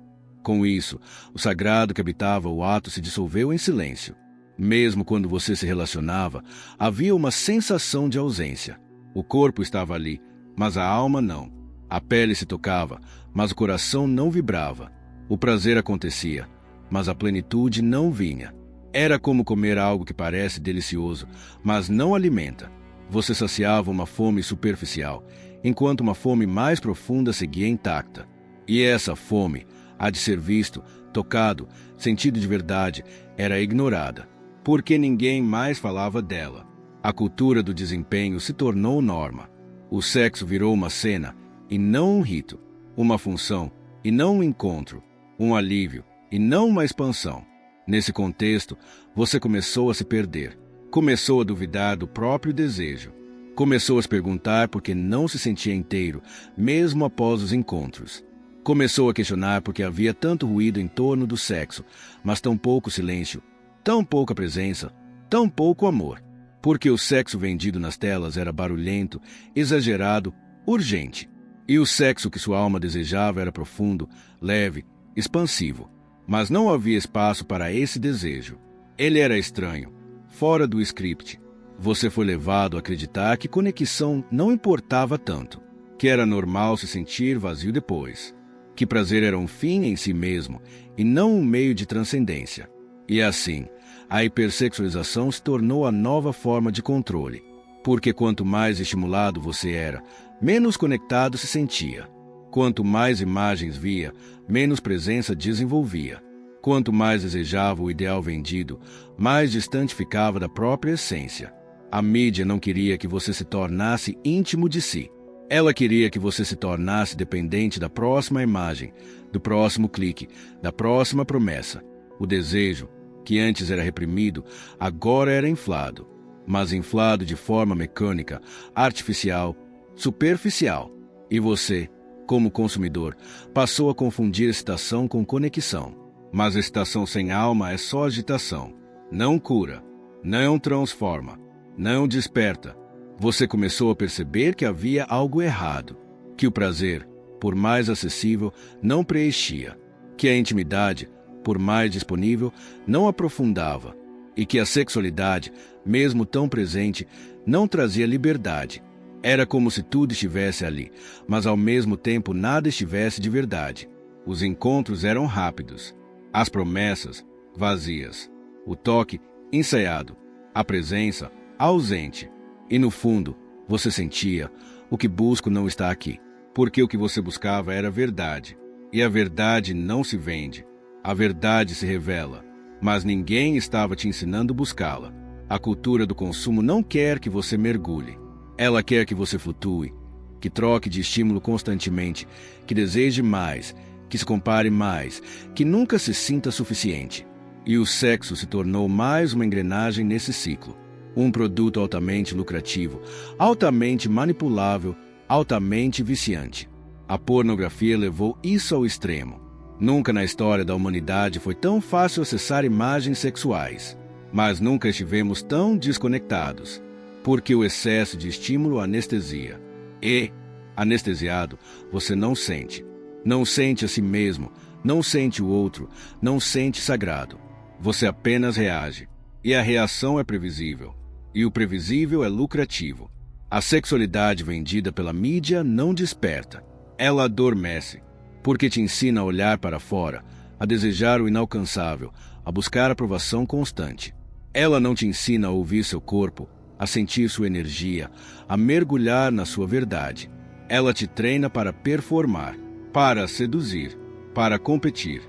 com isso, o sagrado que habitava o ato se dissolveu em silêncio. Mesmo quando você se relacionava, havia uma sensação de ausência. O corpo estava ali, mas a alma não. A pele se tocava, mas o coração não vibrava. O prazer acontecia, mas a plenitude não vinha. Era como comer algo que parece delicioso, mas não alimenta. Você saciava uma fome superficial, enquanto uma fome mais profunda seguia intacta. E essa fome, a de ser visto, tocado, sentido de verdade, era ignorada, porque ninguém mais falava dela. A cultura do desempenho se tornou norma. O sexo virou uma cena, e não um rito, uma função, e não um encontro, um alívio, e não uma expansão. Nesse contexto, você começou a se perder, começou a duvidar do próprio desejo, começou a se perguntar por que não se sentia inteiro, mesmo após os encontros. Começou a questionar por que havia tanto ruído em torno do sexo, mas tão pouco silêncio, tão pouca presença, tão pouco amor. Porque o sexo vendido nas telas era barulhento, exagerado, urgente. E o sexo que sua alma desejava era profundo, leve, expansivo. Mas não havia espaço para esse desejo. Ele era estranho, fora do script. Você foi levado a acreditar que conexão não importava tanto, que era normal se sentir vazio depois, que prazer era um fim em si mesmo e não um meio de transcendência. E assim, a hipersexualização se tornou a nova forma de controle, porque quanto mais estimulado você era, menos conectado se sentia. Quanto mais imagens via, menos presença desenvolvia. Quanto mais desejava o ideal vendido, mais distante ficava da própria essência. A mídia não queria que você se tornasse íntimo de si. Ela queria que você se tornasse dependente da próxima imagem, do próximo clique, da próxima promessa. O desejo, que antes era reprimido, agora era inflado, mas inflado de forma mecânica, artificial, superficial. E você, como consumidor, passou a confundir excitação com conexão. Mas excitação sem alma é só agitação. Não cura, não transforma, não desperta. Você começou a perceber que havia algo errado, que o prazer, por mais acessível, não preenchia, que a intimidade, por mais disponível, não aprofundava, e que a sexualidade, mesmo tão presente, não trazia liberdade. Era como se tudo estivesse ali, mas ao mesmo tempo nada estivesse de verdade. Os encontros eram rápidos, as promessas vazias, o toque ensaiado, a presença ausente. E no fundo, você sentia: o que busco não está aqui, porque o que você buscava era verdade. E a verdade não se vende, a verdade se revela, mas ninguém estava te ensinando a buscá-la. A cultura do consumo não quer que você mergulhe. Ela quer que você flutue, que troque de estímulo constantemente, que deseje mais, que se compare mais, que nunca se sinta suficiente. E o sexo se tornou mais uma engrenagem nesse ciclo. Um produto altamente lucrativo, altamente manipulável, altamente viciante. A pornografia levou isso ao extremo. Nunca na história da humanidade foi tão fácil acessar imagens sexuais, mas nunca estivemos tão desconectados, porque o excesso de estímulo anestesia. E, anestesiado, você não sente. Não sente a si mesmo, não sente o outro, não sente sagrado. Você apenas reage. E a reação é previsível. E o previsível é lucrativo. A sexualidade vendida pela mídia não desperta. Ela adormece, porque te ensina a olhar para fora, a desejar o inalcançável, a buscar aprovação constante. Ela não te ensina a ouvir seu corpo, a sentir sua energia, a mergulhar na sua verdade. Ela te treina para performar, para seduzir, para competir.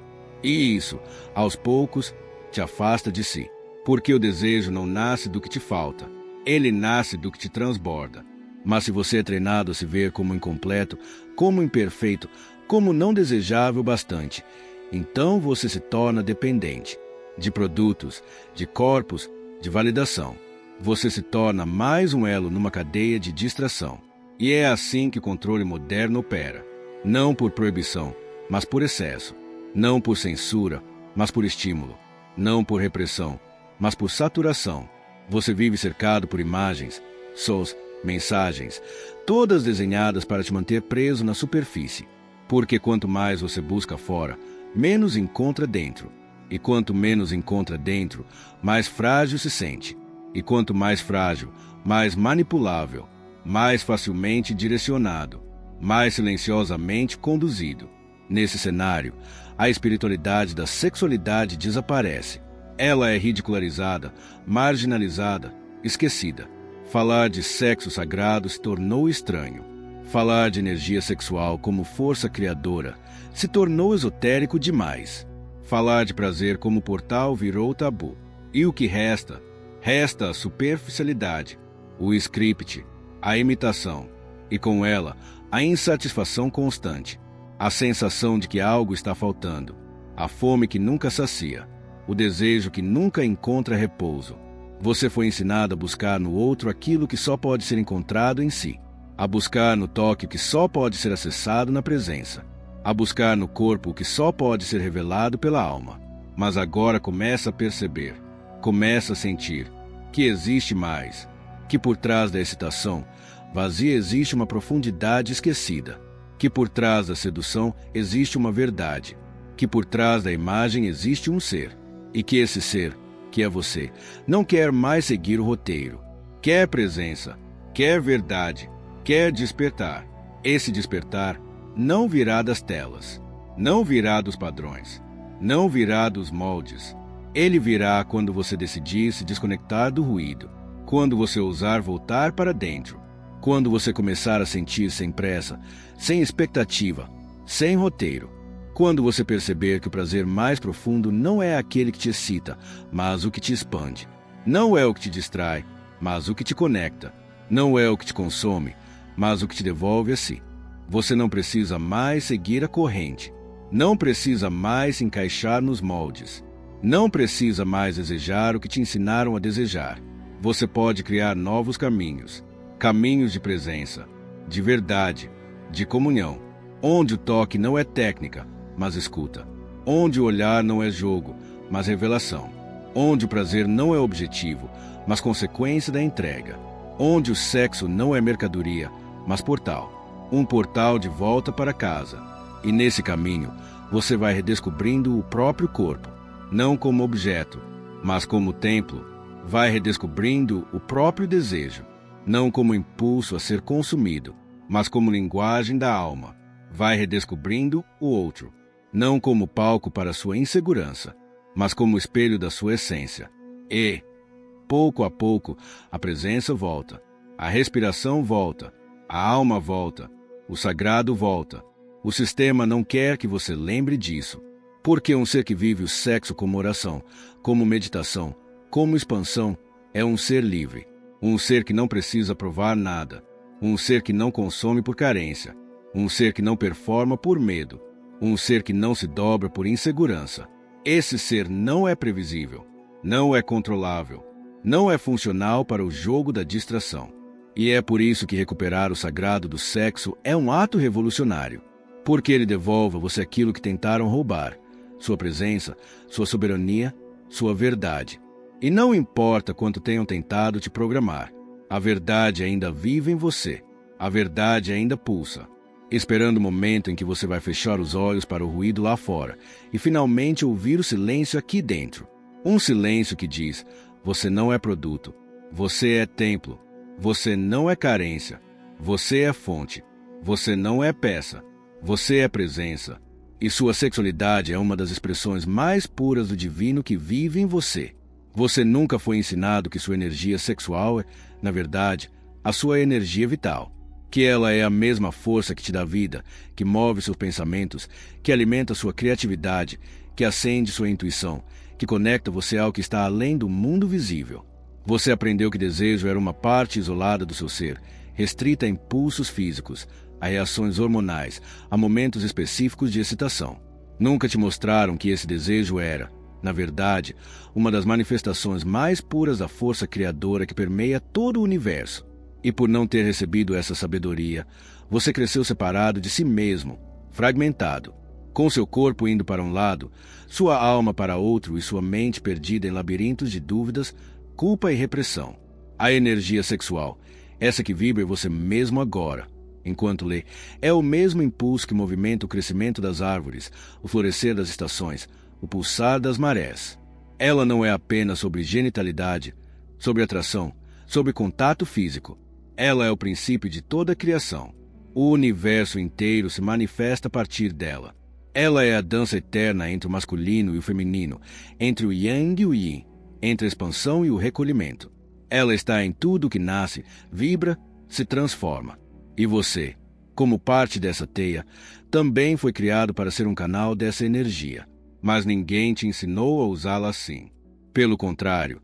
E isso, aos poucos, te afasta de si. Porque o desejo não nasce do que te falta, ele nasce do que te transborda. Mas se você é treinado a se ver como incompleto, como imperfeito, como não desejável bastante, então você se torna dependente de produtos, de corpos, de validação. Você se torna mais um elo numa cadeia de distração. E é assim que o controle moderno opera. Não por proibição, mas por excesso. Não por censura, mas por estímulo. Não por repressão, mas por saturação. Você vive cercado por imagens, sons, mensagens, todas desenhadas para te manter preso na superfície. Porque quanto mais você busca fora, menos encontra dentro. E quanto menos encontra dentro, mais frágil se sente. E quanto mais frágil, mais manipulável, mais facilmente direcionado, mais silenciosamente conduzido. Nesse cenário, a espiritualidade da sexualidade desaparece. Ela é ridicularizada, marginalizada, esquecida. Falar de sexo sagrado se tornou estranho. Falar de energia sexual como força criadora se tornou esotérico demais. Falar de prazer como portal virou tabu. E o que resta? Resta a superficialidade, o script, a imitação, e com ela, a insatisfação constante, a sensação de que algo está faltando, a fome que nunca sacia, o desejo que nunca encontra repouso. Você foi ensinado a buscar no outro aquilo que só pode ser encontrado em si, a buscar no toque o que só pode ser acessado na presença, a buscar no corpo o que só pode ser revelado pela alma. Mas agora começa a perceber, começa a sentir que existe mais, que por trás da excitação vazia existe uma profundidade esquecida, que por trás da sedução existe uma verdade, que por trás da imagem existe um ser, e que esse ser, que é você, não quer mais seguir o roteiro, quer presença, quer verdade, quer despertar. Esse despertar não virá das telas, Não virá dos padrões. Não virá dos moldes. Ele virá quando você decidir se desconectar do ruído. Quando você ousar voltar para dentro. Quando você começar a sentir sem pressa, sem expectativa, sem roteiro. Quando você perceber que o prazer mais profundo não é aquele que te excita, mas o que te expande. Não é o que te distrai, mas o que te conecta. Não é o que te consome, mas o que te devolve a si. Você não precisa mais seguir a corrente. Não precisa mais se encaixar nos moldes. Não precisa mais desejar o que te ensinaram a desejar. Você pode criar novos caminhos. Caminhos de presença, de verdade, de comunhão. Onde o toque não é técnica, mas escuta. Onde o olhar não é jogo, mas revelação. Onde o prazer não é objetivo, mas consequência da entrega. Onde o sexo não é mercadoria, mas portal. Um portal de volta para casa. E nesse caminho, você vai redescobrindo o próprio corpo, não como objeto, mas como templo. Vai redescobrindo o próprio desejo, não como impulso a ser consumido, mas como linguagem da alma. Vai redescobrindo o outro, não como palco para sua insegurança, mas como espelho da sua essência. E, pouco a pouco, a presença volta, a respiração volta, a alma volta, o sagrado volta. O sistema não quer que você lembre disso, porque um ser que vive o sexo como oração, como meditação, como expansão, é um ser livre, um ser que não precisa provar nada, um ser que não consome por carência, um ser que não performa por medo, um ser que não se dobra por insegurança. Esse ser não é previsível, não é controlável, não é funcional para o jogo da distração. E é por isso que recuperar o sagrado do sexo é um ato revolucionário, porque ele devolve a você aquilo que tentaram roubar, sua presença, sua soberania, sua verdade. E não importa quanto tenham tentado te programar, a verdade ainda vive em você, a verdade ainda pulsa, esperando o momento em que você vai fechar os olhos para o ruído lá fora e finalmente ouvir o silêncio aqui dentro. Um silêncio que diz: você não é produto, você é templo, você não é carência, você é fonte, você não é peça, você é presença. E sua sexualidade é uma das expressões mais puras do divino que vive em você. Você nunca foi ensinado que sua energia sexual é, na verdade, a sua energia vital. Que ela é a mesma força que te dá vida, que move seus pensamentos, que alimenta sua criatividade, que acende sua intuição, que conecta você ao que está além do mundo visível. Você aprendeu que desejo era uma parte isolada do seu ser, restrita a impulsos físicos, a reações hormonais, a momentos específicos de excitação. Nunca te mostraram que esse desejo era, na verdade, uma das manifestações mais puras da força criadora que permeia todo o universo. E por não ter recebido essa sabedoria, você cresceu separado de si mesmo, fragmentado, com seu corpo indo para um lado, sua alma para outro e sua mente perdida em labirintos de dúvidas, culpa e repressão. A energia sexual, essa que vibra em você mesmo agora, enquanto lê, é o mesmo impulso que movimenta o crescimento das árvores, o florescer das estações, o pulsar das marés. Ela não é apenas sobre genitalidade, sobre atração, sobre contato físico. Ela é o princípio de toda a criação. O universo inteiro se manifesta a partir dela. Ela é a dança eterna entre o masculino e o feminino, entre o yang e o yin, entre a expansão e o recolhimento. Ela está em tudo que nasce, vibra, se transforma. E você, como parte dessa teia, também foi criado para ser um canal dessa energia. Mas ninguém te ensinou a usá-la assim. Pelo contrário,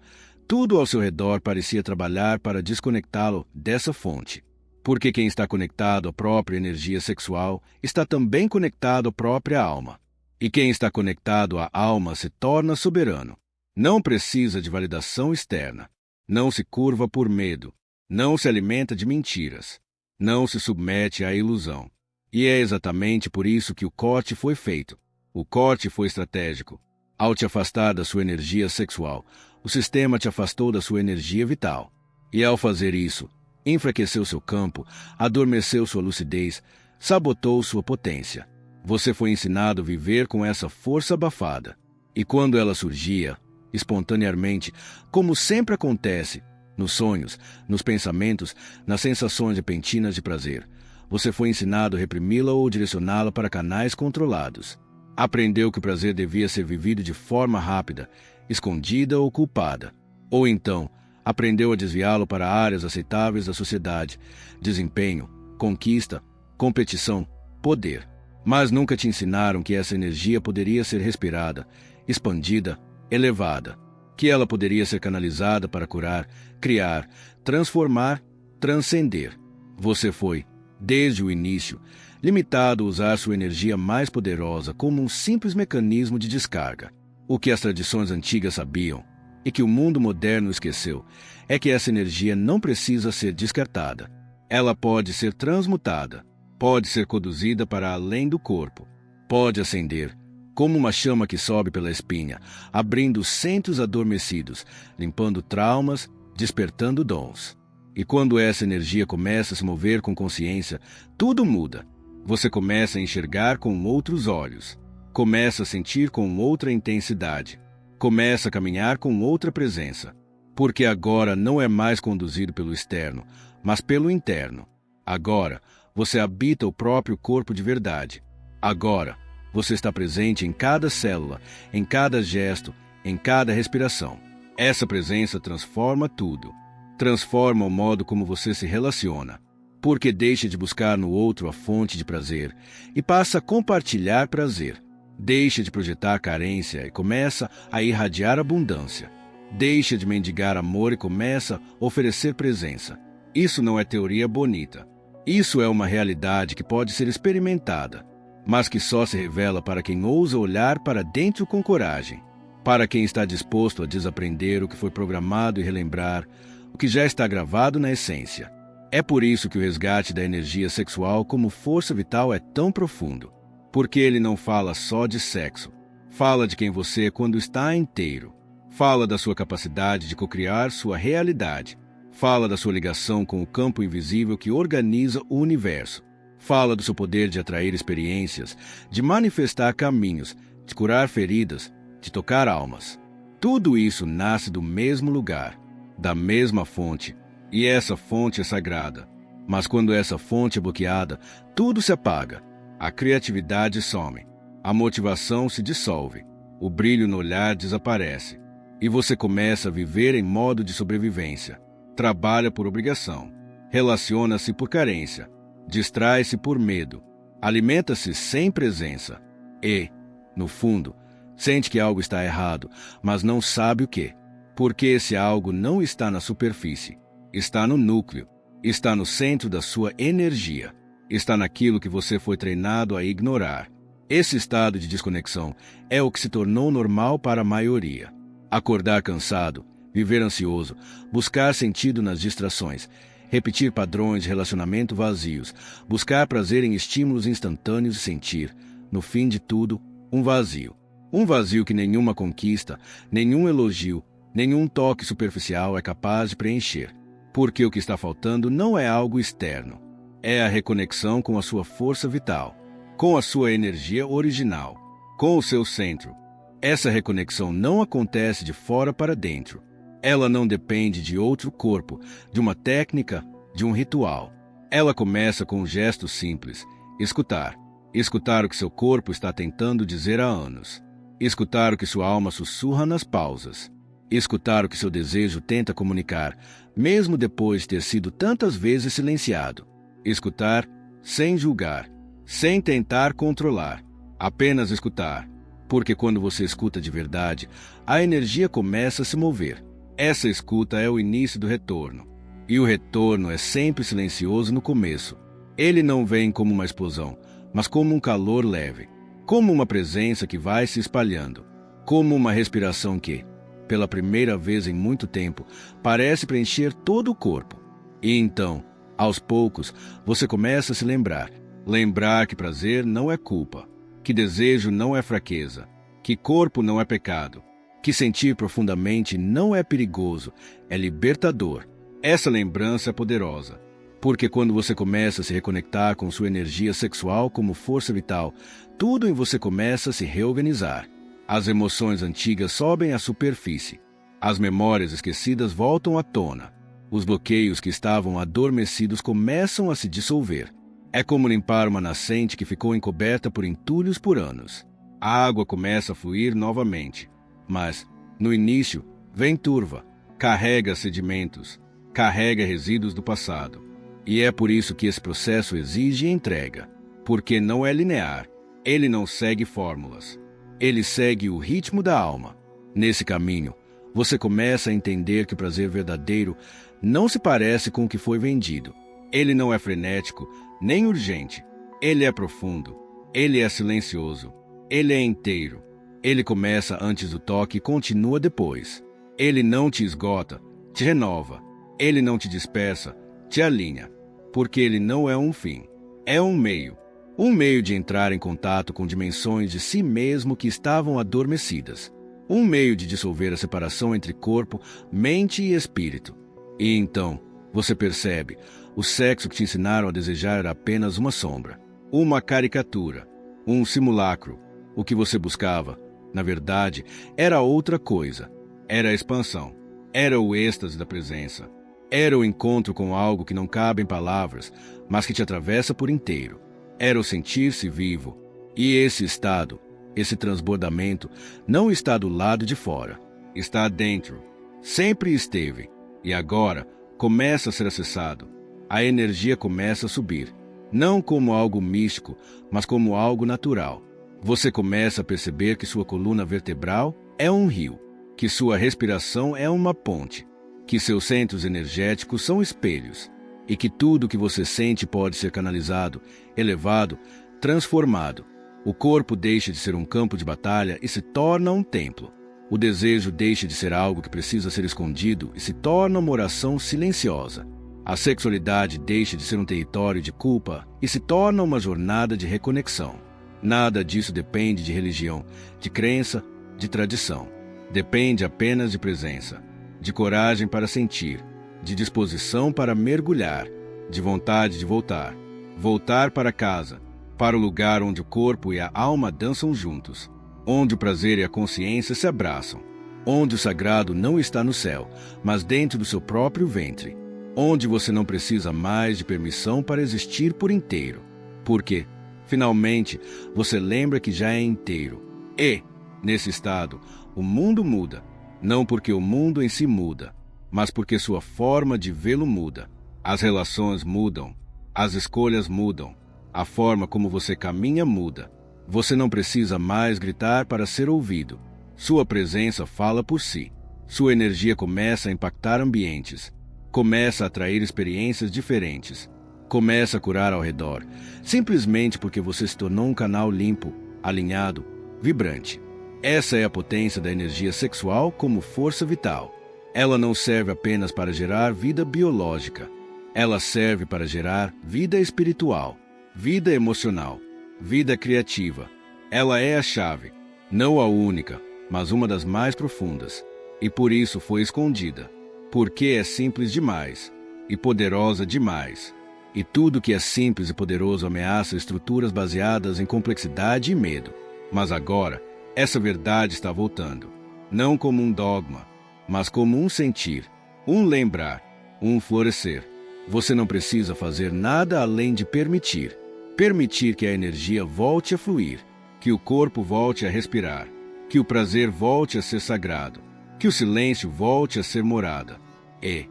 tudo ao seu redor parecia trabalhar para desconectá-lo dessa fonte. Porque quem está conectado à própria energia sexual está também conectado à própria alma. E quem está conectado à alma se torna soberano. Não precisa de validação externa. Não se curva por medo. Não se alimenta de mentiras. Não se submete à ilusão. E é exatamente por isso que o corte foi feito. O corte foi estratégico. Ao te afastar da sua energia sexual, o sistema te afastou da sua energia vital. E ao fazer isso, enfraqueceu seu campo, adormeceu sua lucidez, sabotou sua potência. Você foi ensinado a viver com essa força abafada. E quando ela surgia, espontaneamente, como sempre acontece, nos sonhos, nos pensamentos, nas sensações repentinas de prazer, Você foi ensinado a reprimi-la ou direcioná-la para canais controlados. Aprendeu que o prazer devia ser vivido de forma rápida, escondida ou culpada. Ou então, aprendeu a desviá-lo para áreas aceitáveis da sociedade, desempenho, conquista, competição, poder. Mas nunca te ensinaram que essa energia poderia ser respirada, expandida, elevada, que ela poderia ser canalizada para curar, criar, transformar, transcender. Você foi, desde o início, limitado a usar sua energia mais poderosa como um simples mecanismo de descarga. O que as tradições antigas sabiam, e que o mundo moderno esqueceu, é que essa energia não precisa ser descartada. Ela pode ser transmutada, pode ser conduzida para além do corpo, pode ascender, como uma chama que sobe pela espinha, abrindo centros adormecidos, limpando traumas, despertando dons. E quando essa energia começa a se mover com consciência, tudo muda. Você começa a enxergar com outros olhos, começa a sentir com outra intensidade, começa a caminhar com outra presença, porque agora não é mais conduzido pelo externo, mas pelo interno. Agora, você habita o próprio corpo de verdade. Agora, você está presente em cada célula, em cada gesto, em cada respiração. Essa presença transforma tudo. Transforma o modo como você se relaciona, porque deixa de buscar no outro a fonte de prazer e passa a compartilhar prazer. Deixa de projetar carência e começa a irradiar abundância. Deixa de mendigar amor e começa a oferecer presença. Isso não é teoria bonita. Isso é uma realidade que pode ser experimentada, mas que só se revela para quem ousa olhar para dentro com coragem, para quem está disposto a desaprender o que foi programado e relembrar o que já está gravado na essência. É por isso que o resgate da energia sexual como força vital é tão profundo, porque ele não fala só de sexo, fala de quem você é quando está inteiro, fala da sua capacidade de cocriar sua realidade, fala da sua ligação com o campo invisível que organiza o universo, fala do seu poder de atrair experiências, de manifestar caminhos, de curar feridas, de tocar almas. Tudo isso nasce do mesmo lugar, da mesma fonte, e essa fonte é sagrada. Mas quando essa fonte é bloqueada, tudo se apaga, a criatividade some, a motivação se dissolve, o brilho no olhar desaparece, e você começa a viver em modo de sobrevivência. Trabalha por obrigação, relaciona-se por carência, distrai-se por medo, alimenta-se sem presença e, no fundo, sente que algo está errado, mas não sabe o que. Porque esse algo não está na superfície, está no núcleo, está no centro da sua energia, está naquilo que você foi treinado a ignorar. Esse estado de desconexão é o que se tornou normal para a maioria. Acordar cansado, viver ansioso, buscar sentido nas distrações, repetir padrões de relacionamento vazios, buscar prazer em estímulos instantâneos e sentir, no fim de tudo, um vazio. Um vazio que nenhuma conquista, nenhum elogio, nenhum toque superficial é capaz de preencher. Porque o que está faltando não é algo externo. É a reconexão com a sua força vital, com a sua energia original, com o seu centro. Essa reconexão não acontece de fora para dentro. Ela não depende de outro corpo, de uma técnica, de um ritual. Ela começa com um gesto simples: escutar. Escutar o que seu corpo está tentando dizer há anos. Escutar o que sua alma sussurra nas pausas. Escutar o que seu desejo tenta comunicar, mesmo depois de ter sido tantas vezes silenciado. Escutar sem julgar, sem tentar controlar. Apenas escutar. Porque quando você escuta de verdade, a energia começa a se mover. Essa escuta é o início do retorno. E o retorno é sempre silencioso no começo. Ele não vem como uma explosão, mas como um calor leve, como uma presença que vai se espalhando, como uma respiração que, pela primeira vez em muito tempo, parece preencher todo o corpo. E então, aos poucos, você começa a se lembrar que prazer não é culpa, que desejo não é fraqueza, que corpo não é pecado, que sentir profundamente não é perigoso, é libertador. Essa lembrança é poderosa, porque quando você começa a se reconectar com sua energia sexual como força vital, tudo em você começa a se reorganizar. As emoções antigas sobem à superfície. As memórias esquecidas voltam à tona. Os bloqueios que estavam adormecidos começam a se dissolver. É como limpar uma nascente que ficou encoberta por entulhos por anos. A água começa a fluir novamente, mas, no início, vem turva, carrega sedimentos, carrega resíduos do passado. E é por isso que esse processo exige entrega, porque não é linear, ele não segue fórmulas, ele segue o ritmo da alma. Nesse caminho, você começa a entender que o prazer verdadeiro não se parece com o que foi vendido. Ele não é frenético, nem urgente. Ele é profundo. Ele é silencioso. Ele é inteiro. Ele começa antes do toque e continua depois. Ele não te esgota, te renova. Ele não te dispersa, te alinha. Porque ele não é um fim. É um meio. Um meio de entrar em contato com dimensões de si mesmo que estavam adormecidas. Um meio de dissolver a separação entre corpo, mente e espírito. E então, você percebe, o sexo que te ensinaram a desejar era apenas uma sombra, uma caricatura, um simulacro. O que você buscava, na verdade, era outra coisa. Era a expansão. Era o êxtase da presença. Era o encontro com algo que não cabe em palavras, mas que te atravessa por inteiro. Era o sentir-se vivo. E esse estado, esse transbordamento, não está do lado de fora. Está dentro. Sempre esteve. E agora começa a ser acessado. A energia começa a subir. Não como algo místico, mas como algo natural. Você começa a perceber que sua coluna vertebral é um rio, que sua respiração é uma ponte, que seus centros energéticos são espelhos, e que tudo que você sente pode ser canalizado, elevado, transformado. O corpo deixa de ser um campo de batalha e se torna um templo. O desejo deixa de ser algo que precisa ser escondido e se torna uma oração silenciosa. A sexualidade deixa de ser um território de culpa e se torna uma jornada de reconexão. Nada disso depende de religião, de crença, de tradição. Depende apenas de presença, de coragem para sentir, de disposição para mergulhar, de vontade de voltar. Voltar para casa, para o lugar onde o corpo e a alma dançam juntos, onde o prazer e a consciência se abraçam, onde o sagrado não está no céu, mas dentro do seu próprio ventre, onde você não precisa mais de permissão para existir por inteiro, porque, finalmente, você lembra que já é inteiro. E, nesse estado, o mundo muda, não porque o mundo em si muda, mas porque sua forma de vê-lo muda. As relações mudam, as escolhas mudam, a forma como você caminha muda. Você não precisa mais gritar para ser ouvido. Sua presença fala por si. Sua energia começa a impactar ambientes, começa a atrair experiências diferentes, começa a curar ao redor, simplesmente porque você se tornou um canal limpo, alinhado, vibrante. Essa é a potência da energia sexual como força vital. Ela não serve apenas para gerar vida biológica. Ela serve para gerar vida espiritual, vida emocional, vida criativa. Ela é a chave, não a única, mas uma das mais profundas. E por isso foi escondida. Porque é simples demais e poderosa demais. E tudo que é simples e poderoso ameaça estruturas baseadas em complexidade e medo. Mas agora, essa verdade está voltando. Não como um dogma, mas como um sentir, um lembrar, um florescer. Você não precisa fazer nada além de permitir. Permitir que a energia volte a fluir, que o corpo volte a respirar, que o prazer volte a ser sagrado, que o silêncio volte a ser morada. E,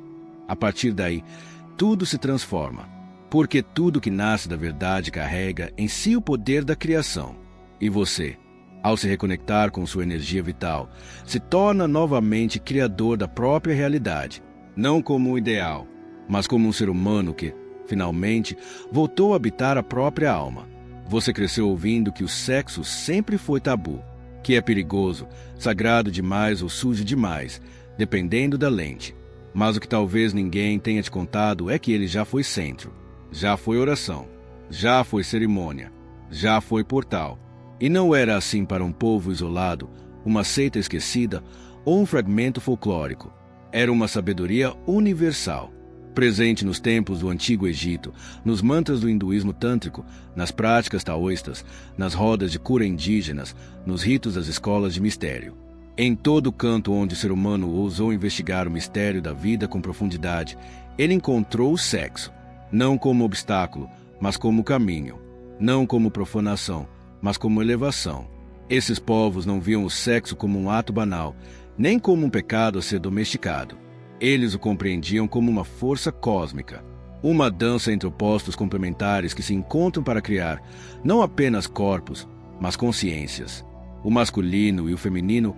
a partir daí, tudo se transforma, porque tudo que nasce da verdade carrega em si o poder da criação. E você, ao se reconectar com sua energia vital, se torna novamente criador da própria realidade, não como um ideal, mas como um ser humano que, finalmente, voltou a habitar a própria alma. Você cresceu ouvindo que o sexo sempre foi tabu, que é perigoso, sagrado demais ou sujo demais, dependendo da lente. Mas o que talvez ninguém tenha te contado é que ele já foi centro, já foi oração, já foi cerimônia, já foi portal. E não era assim para um povo isolado, uma seita esquecida ou um fragmento folclórico. Era uma sabedoria universal, presente nos templos do Antigo Egito, nos mantras do hinduísmo tântrico, nas práticas taoístas, nas rodas de cura indígenas, nos ritos das escolas de mistério. Em todo canto onde o ser humano ousou investigar o mistério da vida com profundidade, ele encontrou o sexo, não como obstáculo, mas como caminho, não como profanação, mas como elevação. Esses povos não viam o sexo como um ato banal, nem como um pecado a ser domesticado. Eles o compreendiam como uma força cósmica, uma dança entre opostos complementares que se encontram para criar não apenas corpos, mas consciências. O masculino e o feminino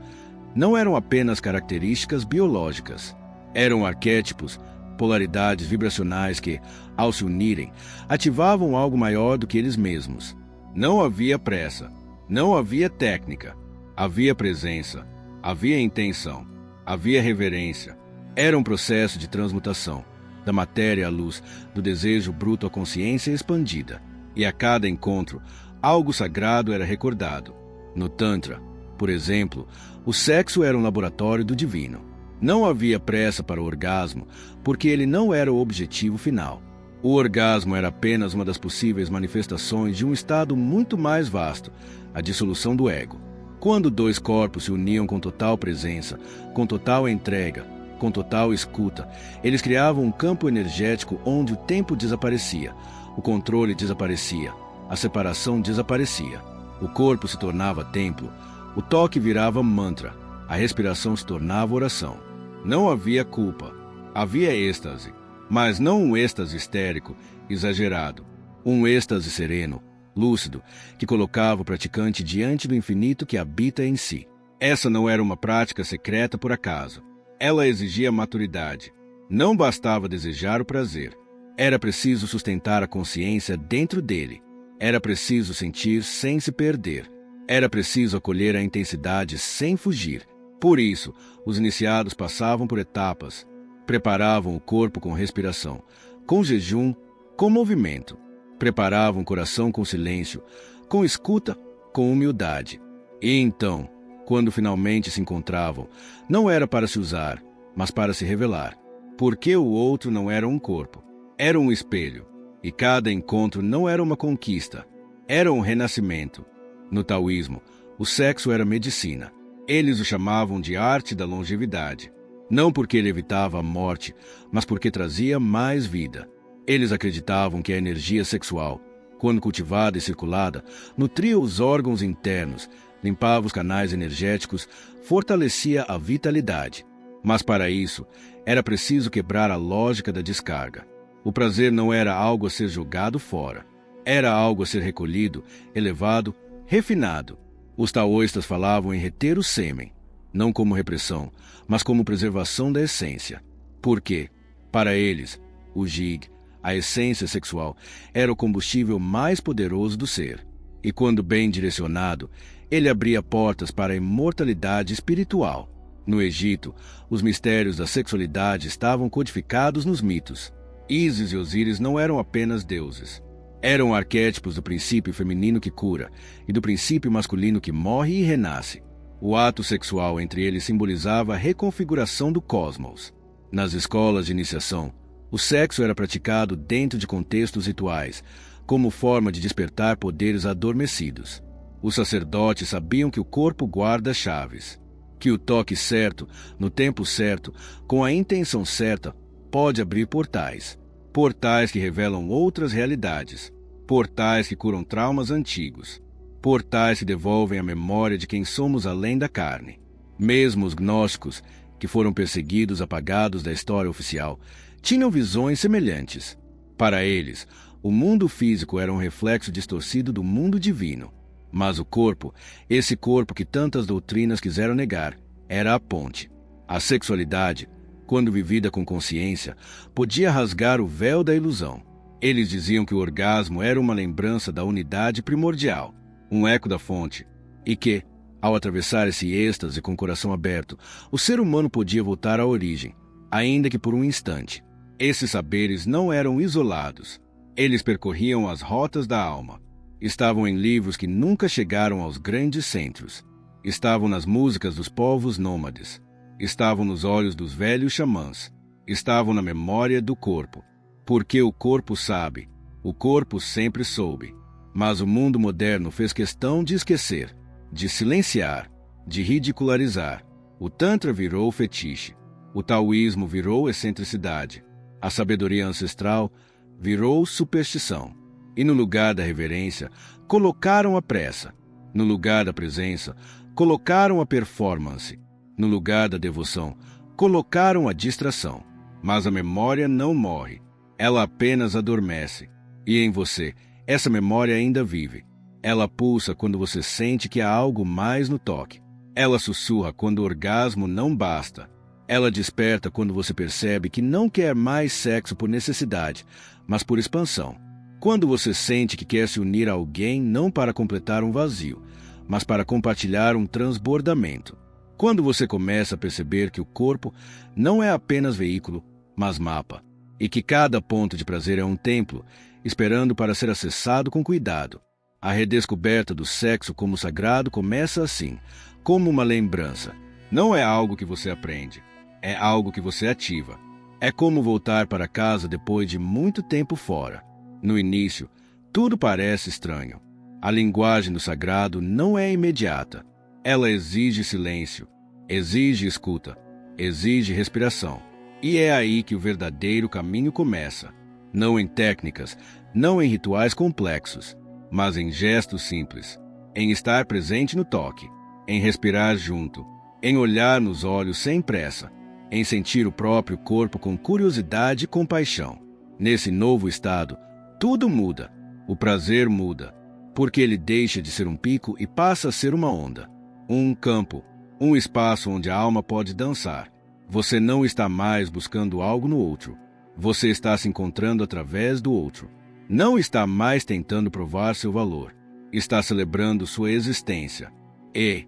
não eram apenas características biológicas, eram arquétipos, polaridades vibracionais que, ao se unirem, ativavam algo maior do que eles mesmos. Não havia pressa, não havia técnica, havia presença, havia intenção, havia reverência. Era um processo de transmutação, da matéria à luz, do desejo bruto à consciência expandida. E a cada encontro, algo sagrado era recordado. No Tantra, por exemplo, o sexo era um laboratório do divino. Não havia pressa para o orgasmo, porque ele não era o objetivo final. O orgasmo era apenas uma das possíveis manifestações de um estado muito mais vasto, a dissolução do ego. Quando dois corpos se uniam com total presença, com total entrega, com total escuta, eles criavam um campo energético onde o tempo desaparecia, o controle desaparecia, a separação desaparecia. O corpo se tornava templo, o toque virava mantra, a respiração se tornava oração. Não havia culpa, havia êxtase, mas não um êxtase histérico, exagerado, um êxtase sereno, lúcido, que colocava o praticante diante do infinito que habita em si. Essa não era uma prática secreta por acaso. Ela exigia maturidade. Não bastava desejar o prazer. Era preciso sustentar a consciência dentro dele. Era preciso sentir sem se perder. Era preciso acolher a intensidade sem fugir. Por isso, os iniciados passavam por etapas. Preparavam o corpo com respiração, com jejum, com movimento. Preparavam o coração com silêncio, com escuta, com humildade. E então, quando finalmente se encontravam, não era para se usar, mas para se revelar. Porque o outro não era um corpo, era um espelho. E cada encontro não era uma conquista, era um renascimento. No taoísmo, o sexo era medicina. Eles o chamavam de arte da longevidade. Não porque ele evitava a morte, mas porque trazia mais vida. Eles acreditavam que a energia sexual, quando cultivada e circulada, nutria os órgãos internos, limpava os canais energéticos, fortalecia a vitalidade. Mas para isso, era preciso quebrar a lógica da descarga. O prazer não era algo a ser jogado fora. Era algo a ser recolhido, elevado, refinado. Os taoístas falavam em reter o sêmen, não como repressão, mas como preservação da essência. Porque, para eles, o jig, a essência sexual, era o combustível mais poderoso do ser. E quando bem direcionado, ele abria portas para a imortalidade espiritual. No Egito, os mistérios da sexualidade estavam codificados nos mitos. Ísis e Osíris não eram apenas deuses. Eram arquétipos do princípio feminino que cura e do princípio masculino que morre e renasce. O ato sexual entre eles simbolizava a reconfiguração do cosmos. Nas escolas de iniciação, o sexo era praticado dentro de contextos rituais, como forma de despertar poderes adormecidos. Os sacerdotes sabiam que o corpo guarda chaves, que o toque certo, no tempo certo, com a intenção certa, pode abrir portais. Portais que revelam outras realidades. Portais que curam traumas antigos. Portais que devolvem a memória de quem somos além da carne. Mesmo os gnósticos, que foram perseguidos, apagados da história oficial, tinham visões semelhantes. Para eles, o mundo físico era um reflexo distorcido do mundo divino. Mas o corpo, esse corpo que tantas doutrinas quiseram negar, era a ponte. A sexualidade, quando vivida com consciência, podia rasgar o véu da ilusão. Eles diziam que o orgasmo era uma lembrança da unidade primordial, um eco da fonte, e que, ao atravessar esse êxtase com o coração aberto, o ser humano podia voltar à origem, ainda que por um instante. Esses saberes não eram isolados. Eles percorriam as rotas da alma. Estavam em livros que nunca chegaram aos grandes centros. Estavam nas músicas dos povos nômades. Estavam nos olhos dos velhos xamãs. Estavam na memória do corpo. Porque o corpo sabe. O corpo sempre soube. Mas o mundo moderno fez questão de esquecer, de silenciar, de ridicularizar. O Tantra virou fetiche. O taoísmo virou excentricidade. A sabedoria ancestral virou superstição. E no lugar da reverência, colocaram a pressa. No lugar da presença, colocaram a performance. No lugar da devoção, colocaram a distração. Mas a memória não morre. Ela apenas adormece. E em você, essa memória ainda vive. Ela pulsa quando você sente que há algo mais no toque. Ela sussurra quando o orgasmo não basta. Ela desperta quando você percebe que não quer mais sexo por necessidade, mas por expansão. Quando você sente que quer se unir a alguém não para completar um vazio, mas para compartilhar um transbordamento. Quando você começa a perceber que o corpo não é apenas veículo, mas mapa, e que cada ponto de prazer é um templo, esperando para ser acessado com cuidado. A redescoberta do sexo como sagrado começa assim, como uma lembrança. Não é algo que você aprende, é algo que você ativa. É como voltar para casa depois de muito tempo fora. No início, tudo parece estranho. A linguagem do sagrado não é imediata. Ela exige silêncio, exige escuta, exige respiração. E é aí que o verdadeiro caminho começa. Não em técnicas, não em rituais complexos, mas em gestos simples, em estar presente no toque, em respirar junto, em olhar nos olhos sem pressa, em sentir o próprio corpo com curiosidade e compaixão. Nesse novo estado, tudo muda. O prazer muda, porque ele deixa de ser um pico e passa a ser uma onda. Um campo, um espaço onde a alma pode dançar. Você não está mais buscando algo no outro. Você está se encontrando através do outro. Não está mais tentando provar seu valor. Está celebrando sua existência. E,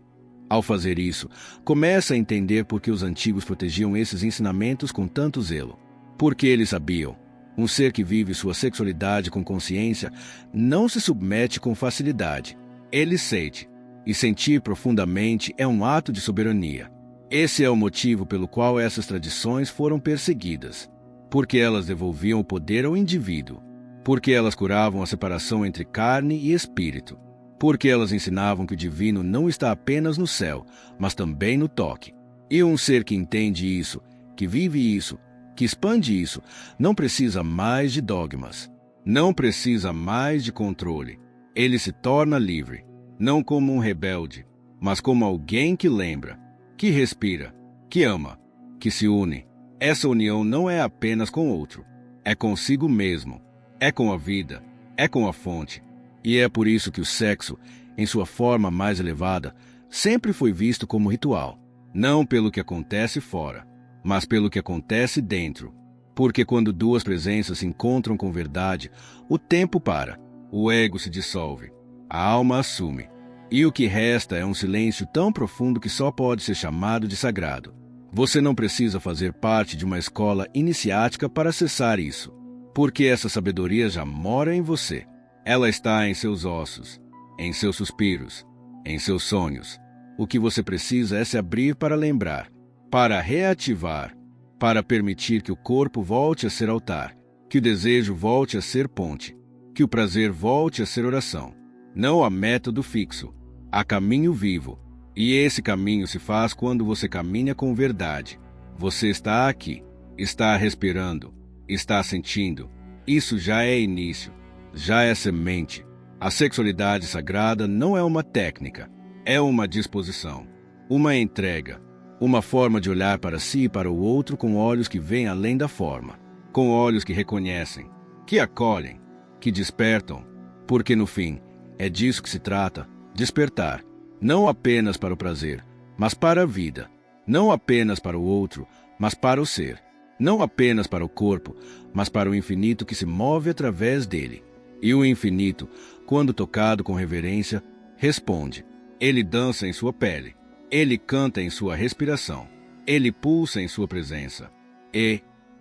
ao fazer isso, começa a entender por que os antigos protegiam esses ensinamentos com tanto zelo. Porque eles sabiam. Um ser que vive sua sexualidade com consciência não se submete com facilidade. Ele sente. E sentir profundamente é um ato de soberania. Esse é o motivo pelo qual essas tradições foram perseguidas. Porque elas devolviam o poder ao indivíduo. Porque elas curavam a separação entre carne e espírito. Porque elas ensinavam que o divino não está apenas no céu, mas também no toque. E um ser que entende isso, que vive isso, que expande isso, não precisa mais de dogmas. Não precisa mais de controle. Ele se torna livre, não como um rebelde, mas como alguém que lembra, que respira, que ama, que se une. Essa união não é apenas com outro, é consigo mesmo, é com a vida, é com a fonte. E é por isso que o sexo, em sua forma mais elevada, sempre foi visto como ritual, não pelo que acontece fora, mas pelo que acontece dentro. Porque quando duas presenças se encontram com verdade, o tempo para, o ego se dissolve, a alma assume, e o que resta é um silêncio tão profundo que só pode ser chamado de sagrado. Você não precisa fazer parte de uma escola iniciática para acessar isso, porque essa sabedoria já mora em você. Ela está em seus ossos, em seus suspiros, em seus sonhos. O que você precisa é se abrir para lembrar, para reativar, para permitir que o corpo volte a ser altar, que o desejo volte a ser ponte, que o prazer volte a ser oração. Não há método fixo, há caminho vivo. E esse caminho se faz quando você caminha com verdade. Você está aqui, está respirando, está sentindo. Isso já é início, já é semente. A sexualidade sagrada não é uma técnica, é uma disposição, uma entrega, uma forma de olhar para si e para o outro com olhos que veem além da forma, com olhos que reconhecem, que acolhem, que despertam, porque no fim é disso que se trata, despertar. Não apenas para o prazer, mas para a vida. Não apenas para o outro, mas para o ser. Não apenas para o corpo, mas para o infinito que se move através dele. E o infinito, quando tocado com reverência, responde. Ele dança em sua pele. Ele canta em sua respiração. Ele pulsa em sua presença. E,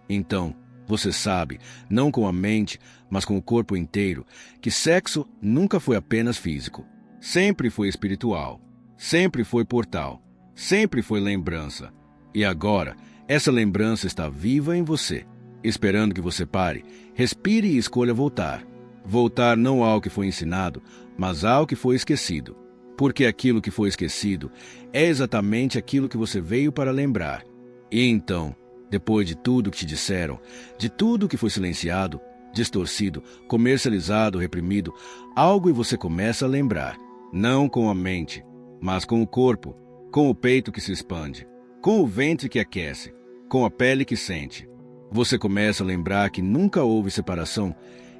então, você sabe, não com a mente, mas com o corpo inteiro, que sexo nunca foi apenas físico. Sempre foi espiritual, sempre foi portal, sempre foi lembrança. E agora, essa lembrança está viva em você, esperando que você pare, respire e escolha voltar. Voltar não ao que foi ensinado, mas ao que foi esquecido. Porque aquilo que foi esquecido é exatamente aquilo que você veio para lembrar. E então, depois de tudo que te disseram, de tudo que foi silenciado, distorcido, comercializado, reprimido, algo e você começa a lembrar, não com a mente, mas com o corpo, com o peito que se expande, com o ventre que aquece, com a pele que sente. Você começa a lembrar que nunca houve separação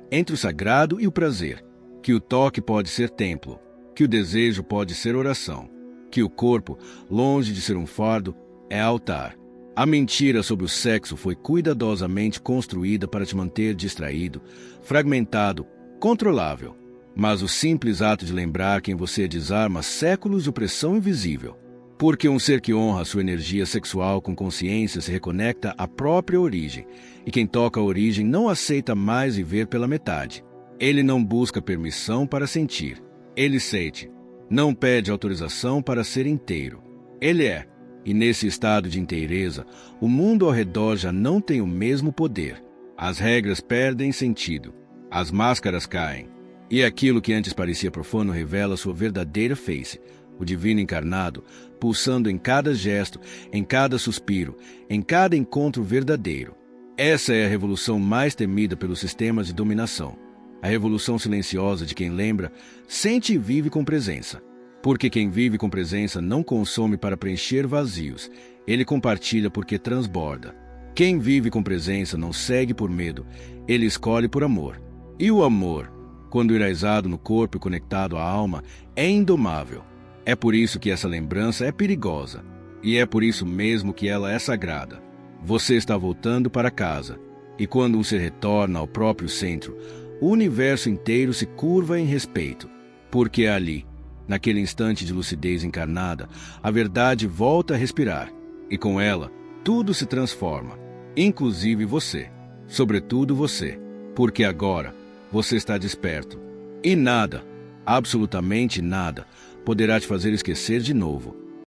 entre o sagrado e o prazer, que o toque pode ser templo, que o desejo pode ser oração, que o corpo, longe de ser um fardo, é altar. A mentira sobre o sexo foi cuidadosamente construída para te manter distraído, fragmentado, controlável. Mas o simples ato de lembrar quem você é desarma séculos de opressão invisível. Porque um ser que honra sua energia sexual com consciência se reconecta à própria origem, e quem toca a origem não aceita mais viver pela metade. Ele não busca permissão para sentir. Ele sente. Não pede autorização para ser inteiro. Ele é. E nesse estado de inteireza, o mundo ao redor já não tem o mesmo poder. As regras perdem sentido. As máscaras caem. E aquilo que antes parecia profano revela sua verdadeira face, o divino encarnado, pulsando em cada gesto, em cada suspiro, em cada encontro verdadeiro. Essa é a revolução mais temida pelos sistemas de dominação. A revolução silenciosa de quem lembra, sente e vive com presença. Porque quem vive com presença não consome para preencher vazios, ele compartilha porque transborda. Quem vive com presença não segue por medo, ele escolhe por amor. E o amor, quando enraizado no corpo e conectado à alma, é indomável. É por isso que essa lembrança é perigosa. E é por isso mesmo que ela é sagrada. Você está voltando para casa. E quando um ser retorna ao próprio centro, o universo inteiro se curva em respeito. Porque é ali, naquele instante de lucidez encarnada, a verdade volta a respirar. E com ela, tudo se transforma. Inclusive você. Sobretudo você. Porque agora, você está desperto. E nada, absolutamente nada, poderá te fazer esquecer de novo.